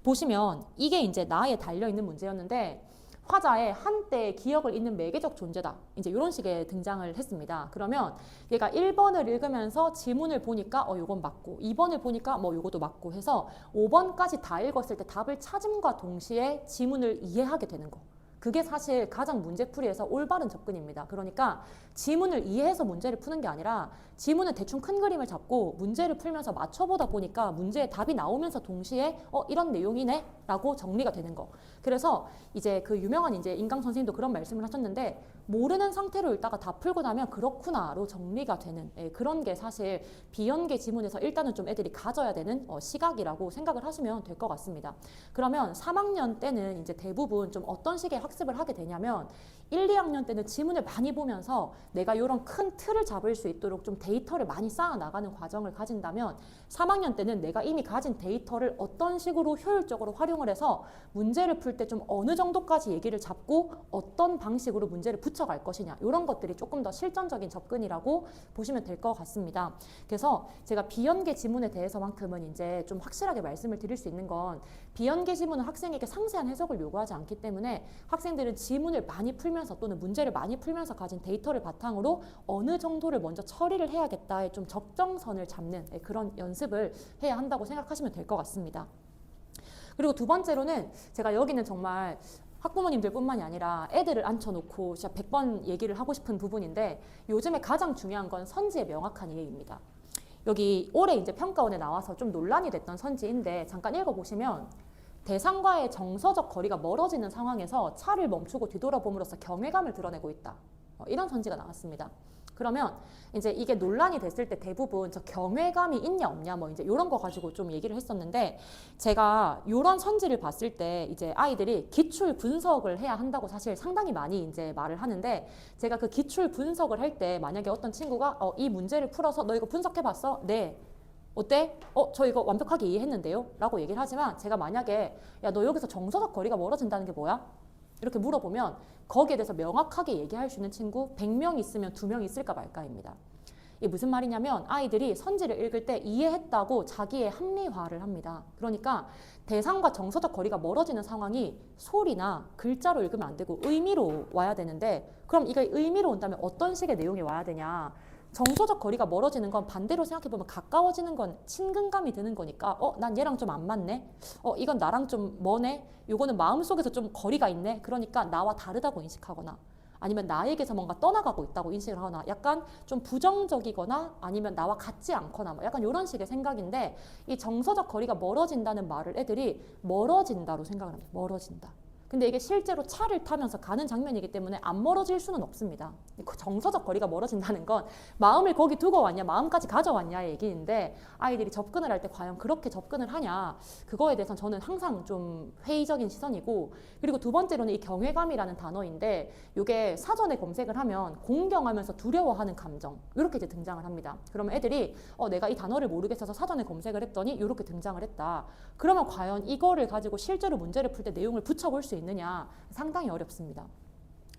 보시면 이게 이제 나에 달려있는 문제였는데 화자의 한때의 기억을 잇는 매개적 존재다. 이제 이런 식의 등장을 했습니다. 그러면 얘가 1번을 읽으면서 지문을 보니까 요건 맞고 2번을 보니까 뭐 요것도 맞고 해서 5번까지 다 읽었을 때 답을 찾음과 동시에 지문을 이해하게 되는 거. 그게 사실 가장 문제풀이에서 올바른 접근입니다. 그러니까 지문을 이해해서 문제를 푸는 게 아니라 지문은 대충 큰 그림을 잡고 문제를 풀면서 맞춰보다 보니까 문제의 답이 나오면서 동시에 이런 내용이네 라고 정리가 되는 거. 그래서 이제 그 유명한 이제 인강 선생님도 그런 말씀을 하셨는데 모르는 상태로 읽다가 다 풀고 나면 그렇구나로 정리가 되는 그런 게 사실 비연계 지문에서 일단은 좀 애들이 가져야 되는 시각이라고 생각을 하시면 될 것 같습니다. 그러면 3학년 때는 이제 대부분 좀 어떤 식의 학습을 하게 되냐면 1, 2학년 때는 지문을 많이 보면서 내가 이런 큰 틀을 잡을 수 있도록 좀 데이터를 많이 쌓아 나가는 과정을 가진다면 3학년 때는 내가 이미 가진 데이터를 어떤 식으로 효율적으로 활용을 해서 문제를 풀 때 좀 어느 정도까지 얘기를 잡고 어떤 방식으로 문제를 붙여갈 것이냐 이런 것들이 조금 더 실전적인 접근이라고 보시면 될 것 같습니다. 그래서 제가 비연계 지문에 대해서만큼은 이제 좀 확실하게 말씀을 드릴 수 있는 건 비연계 지문은 학생에게 상세한 해석을 요구하지 않기 때문에 학생들은 지문을 많이 풀면서 또는 문제를 많이 풀면서 가진 데이터를 바탕으로 어느 정도를 먼저 처리를 해야겠다의 좀 적정선을 잡는 그런 연습을 해야 한다고 생각하시면 될 것 같습니다. 그리고 두 번째로는 제가 여기는 정말 학부모님들 뿐만이 아니라 애들을 앉혀놓고 진짜 100번 얘기를 하고 싶은 부분인데 요즘에 가장 중요한 건 선지의 명확한 이해입니다. 여기 올해 이제 평가원에 나와서 좀 논란이 됐던 선지인데 잠깐 읽어보시면 대상과의 정서적 거리가 멀어지는 상황에서 차를 멈추고 뒤돌아봄으로써 경외감을 드러내고 있다. 이런 선지가 나왔습니다. 그러면 이제 이게 논란이 됐을 때 대부분 저 경외감이 있냐 없냐 뭐 이제 이런 거 가지고 좀 얘기를 했었는데 제가 이런 선지를 봤을 때 이제 아이들이 기출 분석을 해야 한다고 사실 상당히 많이 이제 말을 하는데 제가 그 기출 분석을 할 때 만약에 어떤 친구가 이 문제를 풀어서 너 이거 분석해 봤어? 네. 어때? 저 이거 완벽하게 이해했는데요? 라고 얘기를 하지만 제가 만약에 야, 너 여기서 정서적 거리가 멀어진다는 게 뭐야? 이렇게 물어보면 거기에 대해서 명확하게 얘기할 수 있는 친구 100명 있으면 2명 있을까 말까입니다. 이게 무슨 말이냐면 아이들이 선지를 읽을 때 이해했다고 자기의 합리화를 합니다. 그러니까 대상과 정서적 거리가 멀어지는 상황이 소리나 글자로 읽으면 안 되고 의미로 와야 되는데 그럼 이거 의미로 온다면 어떤 식의 내용이 와야 되냐? 정서적 거리가 멀어지는 건 반대로 생각해보면 가까워지는 건 친근감이 드는 거니까 난 얘랑 좀 안 맞네? 이건 나랑 좀 머네? 요거는 마음속에서 좀 거리가 있네? 그러니까 나와 다르다고 인식하거나 아니면 나에게서 뭔가 떠나가고 있다고 인식을 하거나 약간 좀 부정적이거나 아니면 나와 같지 않거나 뭐 약간 이런 식의 생각인데 이 정서적 거리가 멀어진다는 말을 애들이 멀어진다로 생각을 합니다. 멀어진다. 근데 이게 실제로 차를 타면서 가는 장면이기 때문에 안 멀어질 수는 없습니다. 정서적 거리가 멀어진다는 건 마음을 거기 두고 왔냐, 마음까지 가져왔냐의 얘기인데 아이들이 접근을 할 때 과연 그렇게 접근을 하냐 그거에 대해서는 저는 항상 좀 회의적인 시선이고 그리고 두 번째로는 이 경외감이라는 단어인데 이게 사전에 검색을 하면 공경하면서 두려워하는 감정 이렇게 이제 등장을 합니다. 그러면 애들이 내가 이 단어를 모르겠어서 사전에 검색을 했더니 이렇게 등장을 했다. 그러면 과연 이거를 가지고 실제로 문제를 풀 때 내용을 붙여볼 수 있느냐 상당히 어렵습니다.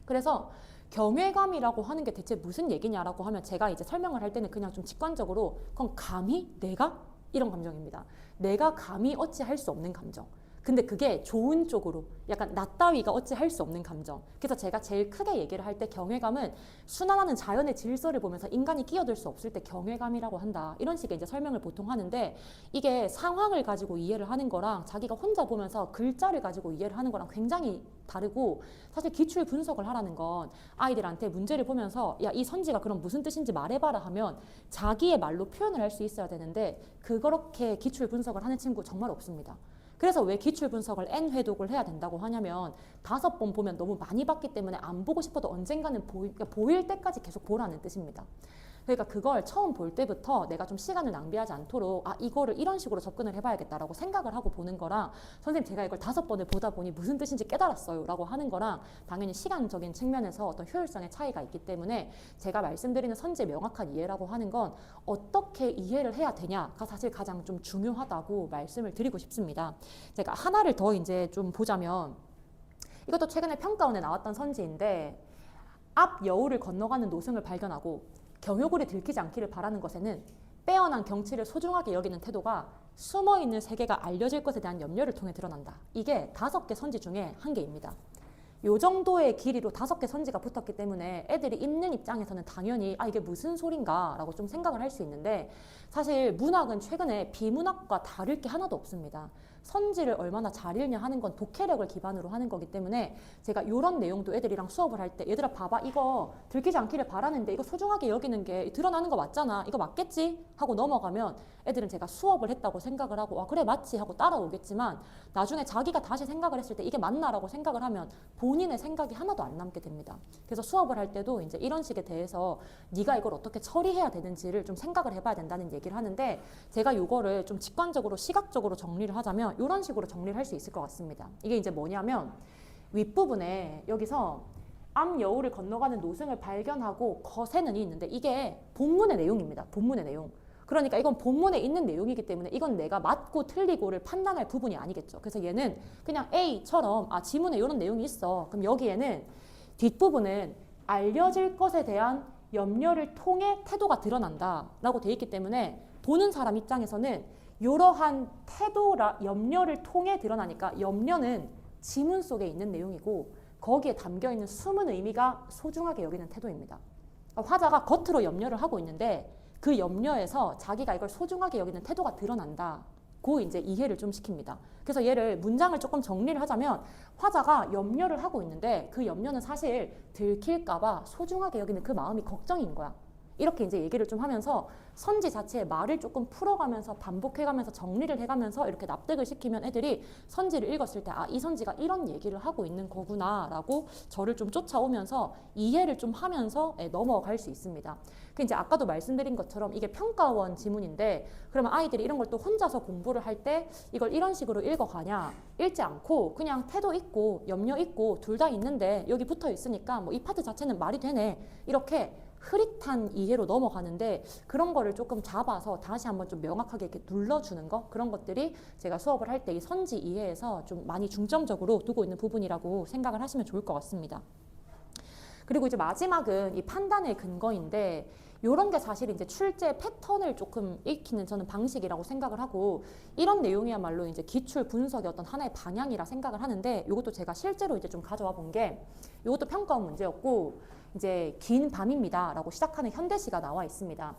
그래서 경외감이라고 하는 게 대체 무슨 얘기냐라고 하면 제가 이제 설명을 할 때는 그냥 좀 직관적으로 그건 감히 내가 이런 감정입니다. 내가 감히 어찌 할 수 없는 감정. 근데 그게 좋은 쪽으로 약간 나 따위가 어찌 할 수 없는 감정. 그래서 제가 제일 크게 얘기를 할 때 경외감은 순환하는 자연의 질서를 보면서 인간이 끼어들 수 없을 때 경외감이라고 한다. 이런 식의 이제 설명을 보통 하는데 이게 상황을 가지고 이해를 하는 거랑 자기가 혼자 보면서 글자를 가지고 이해를 하는 거랑 굉장히 다르고 사실 기출 분석을 하라는 건 아이들한테 문제를 보면서 야, 이 선지가 그럼 무슨 뜻인지 말해봐라 하면 자기의 말로 표현을 할 수 있어야 되는데 그렇게 기출 분석을 하는 친구 정말 없습니다. 그래서 왜 기출 분석을 N회독을 해야 된다고 하냐면 5번 보면 너무 많이 봤기 때문에 안 보고 싶어도 언젠가는 보일 때까지 계속 보라는 뜻입니다. 그러니까 그걸 처음 볼 때부터 내가 좀 시간을 낭비하지 않도록 이거를 이런 식으로 접근을 해봐야겠다라고 생각을 하고 보는 거랑 선생님 제가 이걸 5번을 보다 보니 무슨 뜻인지 깨달았어요 라고 하는 거랑 당연히 시간적인 측면에서 어떤 효율성의 차이가 있기 때문에 제가 말씀드리는 선지의 명확한 이해라고 하는 건 어떻게 이해를 해야 되냐가 사실 가장 좀 중요하다고 말씀을 드리고 싶습니다. 제가 하나를 더 이제 좀 보자면 이것도 최근에 평가원에 나왔던 선지인데 앞 여우를 건너가는 노승을 발견하고 경효굴이 들키지 않기를 바라는 것에는 빼어난 경치를 소중하게 여기는 태도가 숨어있는 세계가 알려질 것에 대한 염려를 통해 드러난다. 이게 5개 선지 중에 한 개입니다. 요 정도의 길이로 5개 선지가 붙었기 때문에 애들이 읽는 입장에서는 당연히 이게 무슨 소린가 라고 좀 생각을 할 수 있는데 사실 문학은 최근에 비문학과 다를 게 하나도 없습니다. 선지를 얼마나 잘 읽냐 하는 건 독해력을 기반으로 하는 거기 때문에 제가 이런 내용도 애들이랑 수업을 할 때 얘들아 봐봐 이거 들키지 않기를 바라는데 이거 소중하게 여기는 게 드러나는 거 맞잖아 이거 맞겠지? 하고 넘어가면 애들은 제가 수업을 했다고 생각을 하고 그래 맞지 하고 따라오겠지만 나중에 자기가 다시 생각을 했을 때 이게 맞나라고 생각을 하면 본인의 생각이 하나도 안 남게 됩니다. 그래서 수업을 할 때도 이제 이런 식에 대해서 네가 이걸 어떻게 처리해야 되는지를 좀 생각을 해봐야 된다는 얘기를 하는데 제가 이거를 좀 직관적으로 시각적으로 정리를 하자면 이런 식으로 정리를 할 수 있을 것 같습니다. 이게 이제 뭐냐면 윗부분에 여기서 앞 여우를 건너가는 노승을 발견하고 거세는 이 있는데 이게 본문의 내용입니다. 본문의 내용. 그러니까 이건 본문에 있는 내용이기 때문에 이건 내가 맞고 틀리고를 판단할 부분이 아니겠죠. 그래서 얘는 그냥 A처럼 지문에 이런 내용이 있어. 그럼 여기에는 뒷부분은 알려질 것에 대한 염려를 통해 태도가 드러난다라고 돼 있기 때문에 보는 사람 입장에서는 이러한 염려를 통해 드러나니까 염려는 지문 속에 있는 내용이고 거기에 담겨있는 숨은 의미가 소중하게 여기는 태도입니다. 화자가 겉으로 염려를 하고 있는데 그 염려에서 자기가 이걸 소중하게 여기는 태도가 드러난다. 고 이제 이해를 좀 시킵니다. 그래서 얘를 문장을 조금 정리를 하자면 화자가 염려를 하고 있는데 그 염려는 사실 들킬까봐 소중하게 여기는 그 마음이 걱정인 거야. 이렇게 이제 얘기를 좀 하면서 선지 자체의 말을 조금 풀어가면서 반복해가면서 정리를 해가면서 이렇게 납득을 시키면 애들이 선지를 읽었을 때 이 선지가 이런 얘기를 하고 있는 거구나 라고 저를 좀 쫓아오면서 이해를 좀 하면서 넘어갈 수 있습니다. 그 이제 아까도 말씀드린 것처럼 이게 평가원 지문인데 그러면 아이들이 이런 걸 또 혼자서 공부를 할 때 이걸 이런 식으로 읽어가냐 읽지 않고 그냥 태도 있고 염려 있고 둘 다 있는데 여기 붙어 있으니까 뭐 이 파트 자체는 말이 되네 이렇게 흐릿한 이해로 넘어가는데 그런 거를 조금 잡아서 다시 한번 좀 명확하게 이렇게 눌러주는 거 그런 것들이 제가 수업을 할 때 이 선지 이해에서 좀 많이 중점적으로 두고 있는 부분이라고 생각을 하시면 좋을 것 같습니다. 그리고 이제 마지막은 이 판단의 근거인데 이런 게 사실 이제 출제 패턴을 조금 읽히는 저는 방식이라고 생각을 하고 이런 내용이야말로 이제 기출 분석의 어떤 하나의 방향이라 생각을 하는데 이것도 제가 실제로 이제 좀 가져와 본 게 이것도 평가원 문제였고 이제 긴 밤입니다 라고 시작하는 현대시가 나와 있습니다.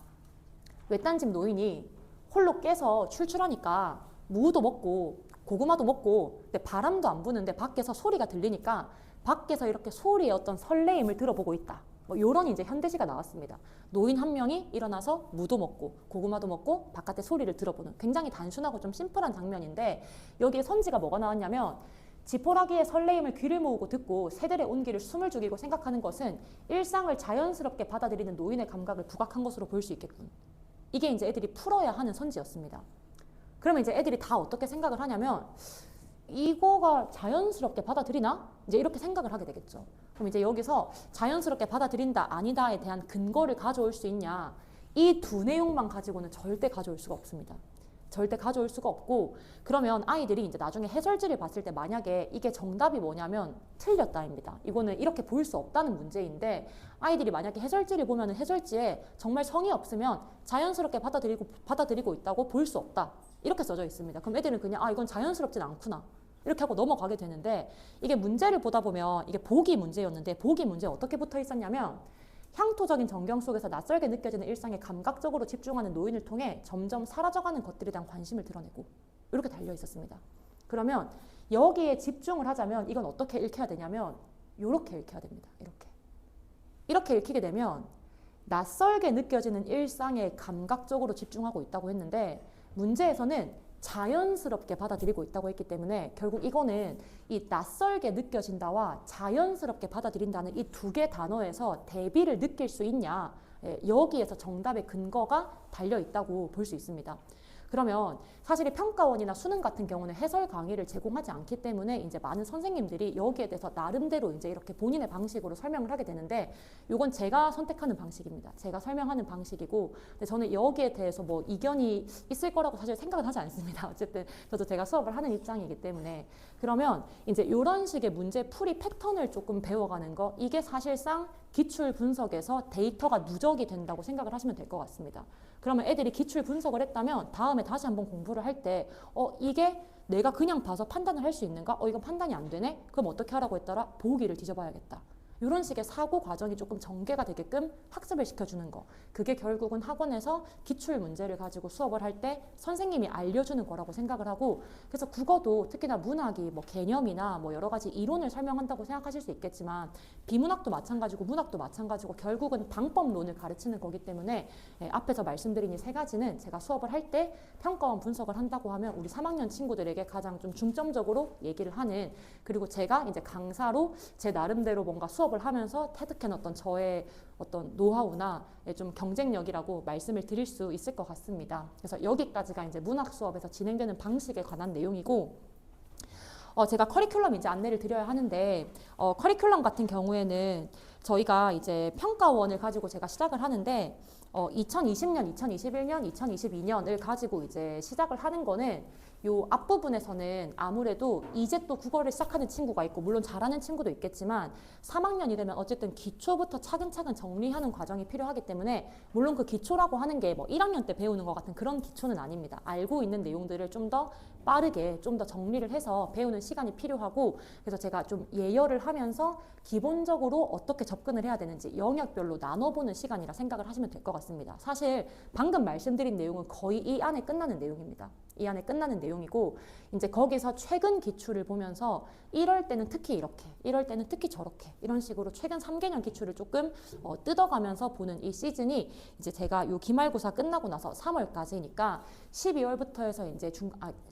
외딴집 노인이 홀로 깨서 출출하니까 무도 먹고 고구마도 먹고 근데 바람도 안 부는데 밖에서 소리가 들리니까 밖에서 이렇게 소리의 어떤 설레임을 들어보고 있다. 뭐 이런 이제 현대시가 나왔습니다. 노인 한 명이 일어나서 무도 먹고 고구마도 먹고 바깥의 소리를 들어보는 굉장히 단순하고 좀 심플한 장면인데 여기에 선지가 뭐가 나왔냐면 지포라기의 설레임을 귀를 모으고 듣고 새들의 온기를 숨을 죽이고 생각하는 것은 일상을 자연스럽게 받아들이는 노인의 감각을 부각한 것으로 볼 수 있겠군. 이게 이제 애들이 풀어야 하는 선지였습니다. 그러면 이제 애들이 다 어떻게 생각을 하냐면 이거가 자연스럽게 받아들이나? 이제 이렇게 생각을 하게 되겠죠. 그럼 이제 여기서 자연스럽게 받아들인다, 아니다에 대한 근거를 가져올 수 있냐? 이 두 내용만 가지고는 절대 가져올 수가 없습니다. 절대 가져올 수가 없고 그러면 아이들이 이제 나중에 해설지를 봤을 때 만약에 이게 정답이 뭐냐면 틀렸다입니다. 이거는 이렇게 볼 수 없다는 문제인데 아이들이 만약에 해설지를 보면 해설지에 정말 성의 없으면 자연스럽게 받아들이고 있다고 볼 수 없다. 이렇게 써져 있습니다. 그럼 애들은 그냥 이건 자연스럽진 않구나. 이렇게 하고 넘어가게 되는데 이게 문제를 보다 보면 이게 보기 문제였는데 보기 문제에 어떻게 붙어 있었냐면 향토적인 전경 속에서 낯설게 느껴지는 일상에 감각적으로 집중하는 노인을 통해 점점 사라져가는 것들에 대한 관심을 드러내고 이렇게 달려 있었습니다. 그러면 여기에 집중을 하자면 이건 어떻게 읽혀야 되냐면 이렇게 읽혀야 됩니다. 이렇게 읽히게 되면 낯설게 느껴지는 일상에 감각적으로 집중하고 있다고 했는데 문제에서는 자연스럽게 받아들이고 있다고 했기 때문에 결국 이거는 이 낯설게 느껴진다와 자연스럽게 받아들인다는 이 두 개 단어에서 대비를 느낄 수 있냐 여기에서 정답의 근거가 달려 있다고 볼 수 있습니다. 그러면 사실 이 평가원이나 수능 같은 경우는 해설 강의를 제공하지 않기 때문에 이제 많은 선생님들이 여기에 대해서 나름대로 이제 이렇게 본인의 방식으로 설명을 하게 되는데 이건 제가 선택하는 방식입니다. 제가 설명하는 방식이고 근데 저는 여기에 대해서 뭐 이견이 있을 거라고 사실 생각은 하지 않습니다. 어쨌든 저도 제가 수업을 하는 입장이기 때문에 그러면 이제 이런 식의 문제 풀이 패턴을 조금 배워가는 거 이게 사실상 기출 분석에서 데이터가 누적이 된다고 생각을 하시면 될 것 같습니다. 그러면 애들이 기출 분석을 했다면 다음에 다시 한번 공부를 할 때 이게 내가 그냥 봐서 판단을 할 수 있는가? 이건 판단이 안 되네? 그럼 어떻게 하라고 했더라? 보기를 뒤져봐야겠다. 이런 식의 사고 과정이 조금 전개가 되게끔 학습을 시켜주는 거. 그게 결국은 학원에서 기출 문제를 가지고 수업을 할 때 선생님이 알려주는 거라고 생각을 하고 그래서 국어도 특히나 문학이 뭐 개념이나 뭐 여러 가지 이론을 설명한다고 생각하실 수 있겠지만 비문학도 마찬가지고 문학도 마찬가지고 결국은 방법론을 가르치는 거기 때문에 앞에서 말씀드린 이 세 가지는 제가 수업을 할 때 평가원 분석을 한다고 하면 우리 3학년 친구들에게 가장 좀 중점적으로 얘기를 하는 그리고 제가 이제 강사로 제 나름대로 뭔가 수업을 하면서 터득한 어떤 저의 어떤 노하우나 좀 경쟁력이라고 말씀을 드릴 수 있을 것 같습니다. 그래서 여기까지가 이제 문학 수업에서 진행되는 방식에 관한 내용이고 제가 커리큘럼 이제 안내를 드려야 하는데 커리큘럼 같은 경우에는 저희가 이제 평가원을 가지고 제가 시작을 하는데 2020년, 2021년, 2022년을 가지고 이제 시작을 하는 거는 요 앞부분에서는 아무래도 이제 또 국어를 시작하는 친구가 있고 물론 잘하는 친구도 있겠지만 3학년이 되면 어쨌든 기초부터 차근차근 정리하는 과정이 필요하기 때문에 물론 그 기초라고 하는 게 뭐 1학년 때 배우는 것 같은 그런 기초는 아닙니다. 알고 있는 내용들을 좀 더 빠르게 좀 더 정리를 해서 배우는 시간이 필요하고 그래서 제가 좀 예열을 하면서 기본적으로 어떻게 접근을 해야 되는지 영역별로 나눠보는 시간이라 생각을 하시면 될 것 같습니다. 사실 방금 말씀드린 내용은 거의 이 안에 끝나는 내용입니다. 이 안에 끝나는 내용이고 이제 거기서 최근 기출을 보면서 이럴 때는 특히 이렇게 이럴 때는 특히 저렇게 이런 식으로 최근 3개년 기출을 조금 뜯어가면서 보는 이 시즌이 이제 제가 요 기말고사 끝나고 나서 3월까지니까 12월부터 해서 이제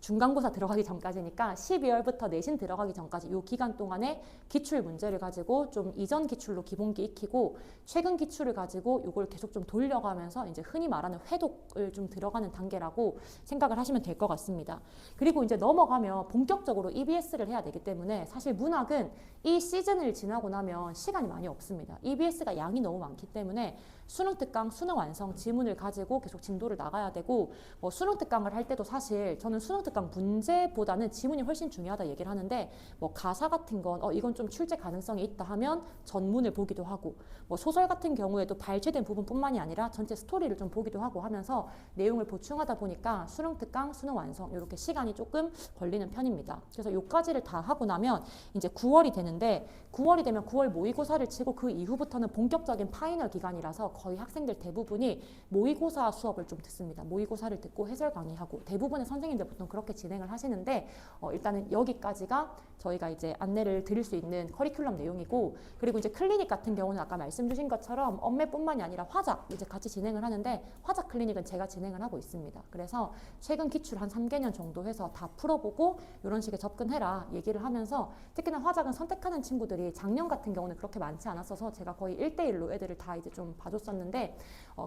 중간고사 들어가기 전까지니까 12월부터 내신 들어가기 전까지 요 기간 동안에 기출 문제를 가지고 좀 이전 기출로 기본기 익히고 최근 기출을 가지고 요걸 계속 좀 돌려가면서 이제 흔히 말하는 회독을 좀 들어가는 단계라고 생각을 하시면 될 것 같습니다. 그리고 이제 넘어가면 본격적으로 EBS를 해야 되기 때문에 사실 문학은 이 시즌을 지나고 나면 시간이 많이 없습니다. EBS가 양이 너무 많기 때문에 수능 특강, 수능 완성 지문을 가지고 계속 진도를 나가야 되고 수능 특강을 할 때도 사실 저는 수능 특강 문제보다는 지문이 훨씬 중요하다 얘기를 하는데 가사 같은 건 이건 좀 출제 가능성이 있다 하면 전문을 보기도 하고 소설 같은 경우에도 발췌된 부분뿐만이 아니라 전체 스토리를 좀 보기도 하고 하면서 내용을 보충하다 보니까 수능 특강, 수능 완성 이렇게 시간이 조금 걸리는 편입니다. 그래서 요까지를 다 하고 나면 이제 9월이 되는데 9월이 되면 9월 모의고사를 치고 그 이후부터는 본격적인 파이널 기간이라서 거의 학생들 대부분이 모의고사 수업을 좀 듣습니다. 모의고사를 듣고 해설 강의하고 대부분의 선생님들 보통 그렇게 진행을 하시는데 일단은 여기까지가 저희가 이제 안내를 드릴 수 있는 커리큘럼 내용이고 그리고 이제 클리닉 같은 경우는 아까 말씀 주신 것처럼 엄매뿐만이 아니라 화작 이제 같이 진행을 하는데 화작 클리닉은 제가 진행을 하고 있습니다. 그래서 최근 기출 한 3개년 정도 해서 다 풀어보고 이런 식의 접근해라 얘기를 하면서 특히나 화작은 선택하는 친구들이 작년 같은 경우는 그렇게 많지 않았어서 제가 거의 1대1로 애들을 다 이제 좀 봐줬었는데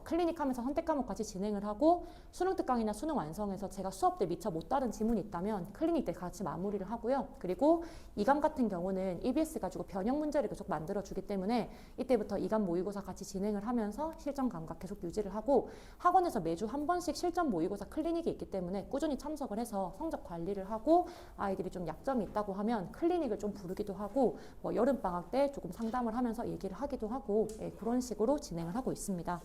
클리닉 하면서 선택 과목 같이 진행을 하고 수능 특강이나 수능 완성에서 제가 수업 때 미처 못 다룬 지문이 있다면 클리닉 때 같이 마무리를 하고요. 그리고 이감 같은 경우는 EBS 가지고 변형 문제를 계속 만들어주기 때문에 이때부터 이감 모의고사 같이 진행을 하면서 실전 감각 계속 유지를 하고 학원에서 매주 한 번씩 실전 모의고사 클리닉이 있기 때문에 꾸준히 참석을 해서 성적 관리를 하고 아이들이 좀 약점이 있다고 하면 클리닉을 좀 부르기도 하고 여름방학 때 조금 상담을 하면서 얘기를 하기도 하고 그런 식으로 진행을 하고 있습니다.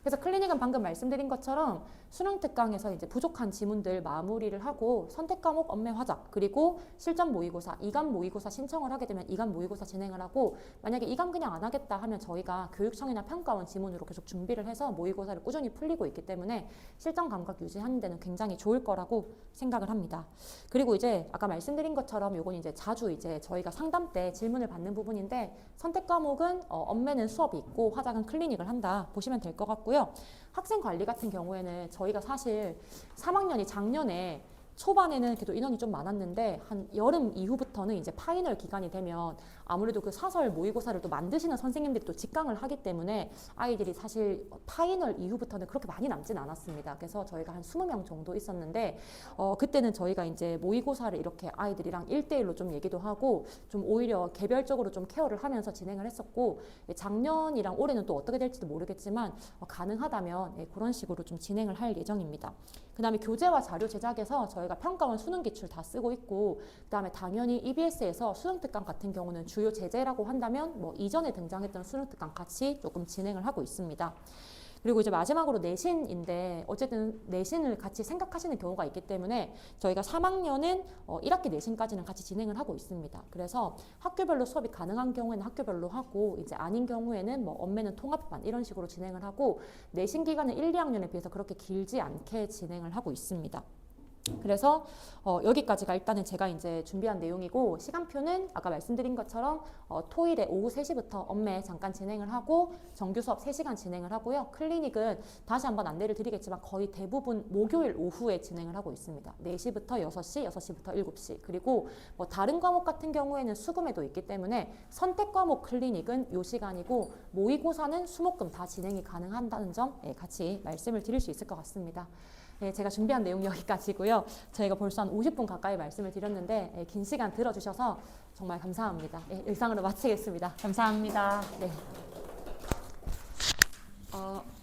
그래서 클리닉은 방금 말씀드린 것처럼 수능 특강에서 이제 부족한 지문들 마무리를 하고 선택 과목 엄매 화작 그리고 실전 모의고사, 이감 모의고사 신청을 하게 되면 이감 모의고사 진행을 하고 만약에 이감 그냥 안 하겠다 하면 저희가 교육청이나 평가원 지문으로 계속 준비를 해서 모의고사를 꾸준히 풀리고 있기 때문에 실전 감각 유지하는 데는 굉장히 좋을 거라고 생각을 합니다. 그리고 이제 아까 말씀드린 것처럼 요건 이제 자주 이제 저희가 상담 때 질문을 받는 부분인데 선택 과목은 엄매는 수업이 있고 화작은 클리닉을 한다 보시면 될 것 같고요. 학생 관리 같은 경우에는 저희가 사실 3학년이 작년에 초반에는 그래도 인원이 좀 많았는데 한 여름 이후부터는 이제 파이널 기간이 되면 아무래도 그 사설 모의고사를 또 만드시는 선생님들이 또 직강을 하기 때문에 아이들이 사실 파이널 이후부터는 그렇게 많이 남진 않았습니다. 그래서 저희가 한 20명 정도 있었는데 그때는 저희가 이제 모의고사를 이렇게 아이들이랑 1대1로 좀 얘기도 하고 좀 오히려 개별적으로 좀 케어를 하면서 진행을 했었고 작년이랑 올해는 또 어떻게 될지도 모르겠지만 가능하다면 그런 식으로 좀 진행을 할 예정입니다. 그 다음에 교재와 자료 제작에서 저희가 평가원 수능 기출 다 쓰고 있고 그 다음에 당연히 EBS에서 수능 특강 같은 경우는 주요 제재라고 한다면 뭐 이전에 등장했던 수능 특강 같이 조금 진행을 하고 있습니다. 그리고 이제 마지막으로 내신인데 어쨌든 내신을 같이 생각하시는 경우가 있기 때문에 저희가 3학년은 1학기 내신까지는 같이 진행을 하고 있습니다. 그래서 학교별로 수업이 가능한 경우에는 학교별로 하고 이제 아닌 경우에는 뭐 엄매는 통합반 이런 식으로 진행을 하고 내신 기간은 1, 2학년에 비해서 그렇게 길지 않게 진행을 하고 있습니다. 그래서 여기까지가 일단은 제가 이제 준비한 내용이고 시간표는 아까 말씀드린 것처럼 토일에 오후 3시부터 엄매 잠깐 진행을 하고 정규 수업 3시간 진행을 하고요. 클리닉은 다시 한번 안내를 드리겠지만 거의 대부분 목요일 오후에 진행을 하고 있습니다. 4시부터 6시, 6시부터 7시 그리고 뭐 다른 과목 같은 경우에는 수금에도 있기 때문에 선택 과목 클리닉은 요 시간이고 모의고사는 수목금 다 진행이 가능한다는 점 같이 말씀을 드릴 수 있을 것 같습니다. 네, 제가 준비한 내용 여기까지고요. 저희가 벌써 한 50분 가까이 말씀을 드렸는데 긴 시간 들어주셔서 정말 감사합니다. 일상으로 마치겠습니다. 감사합니다. 네.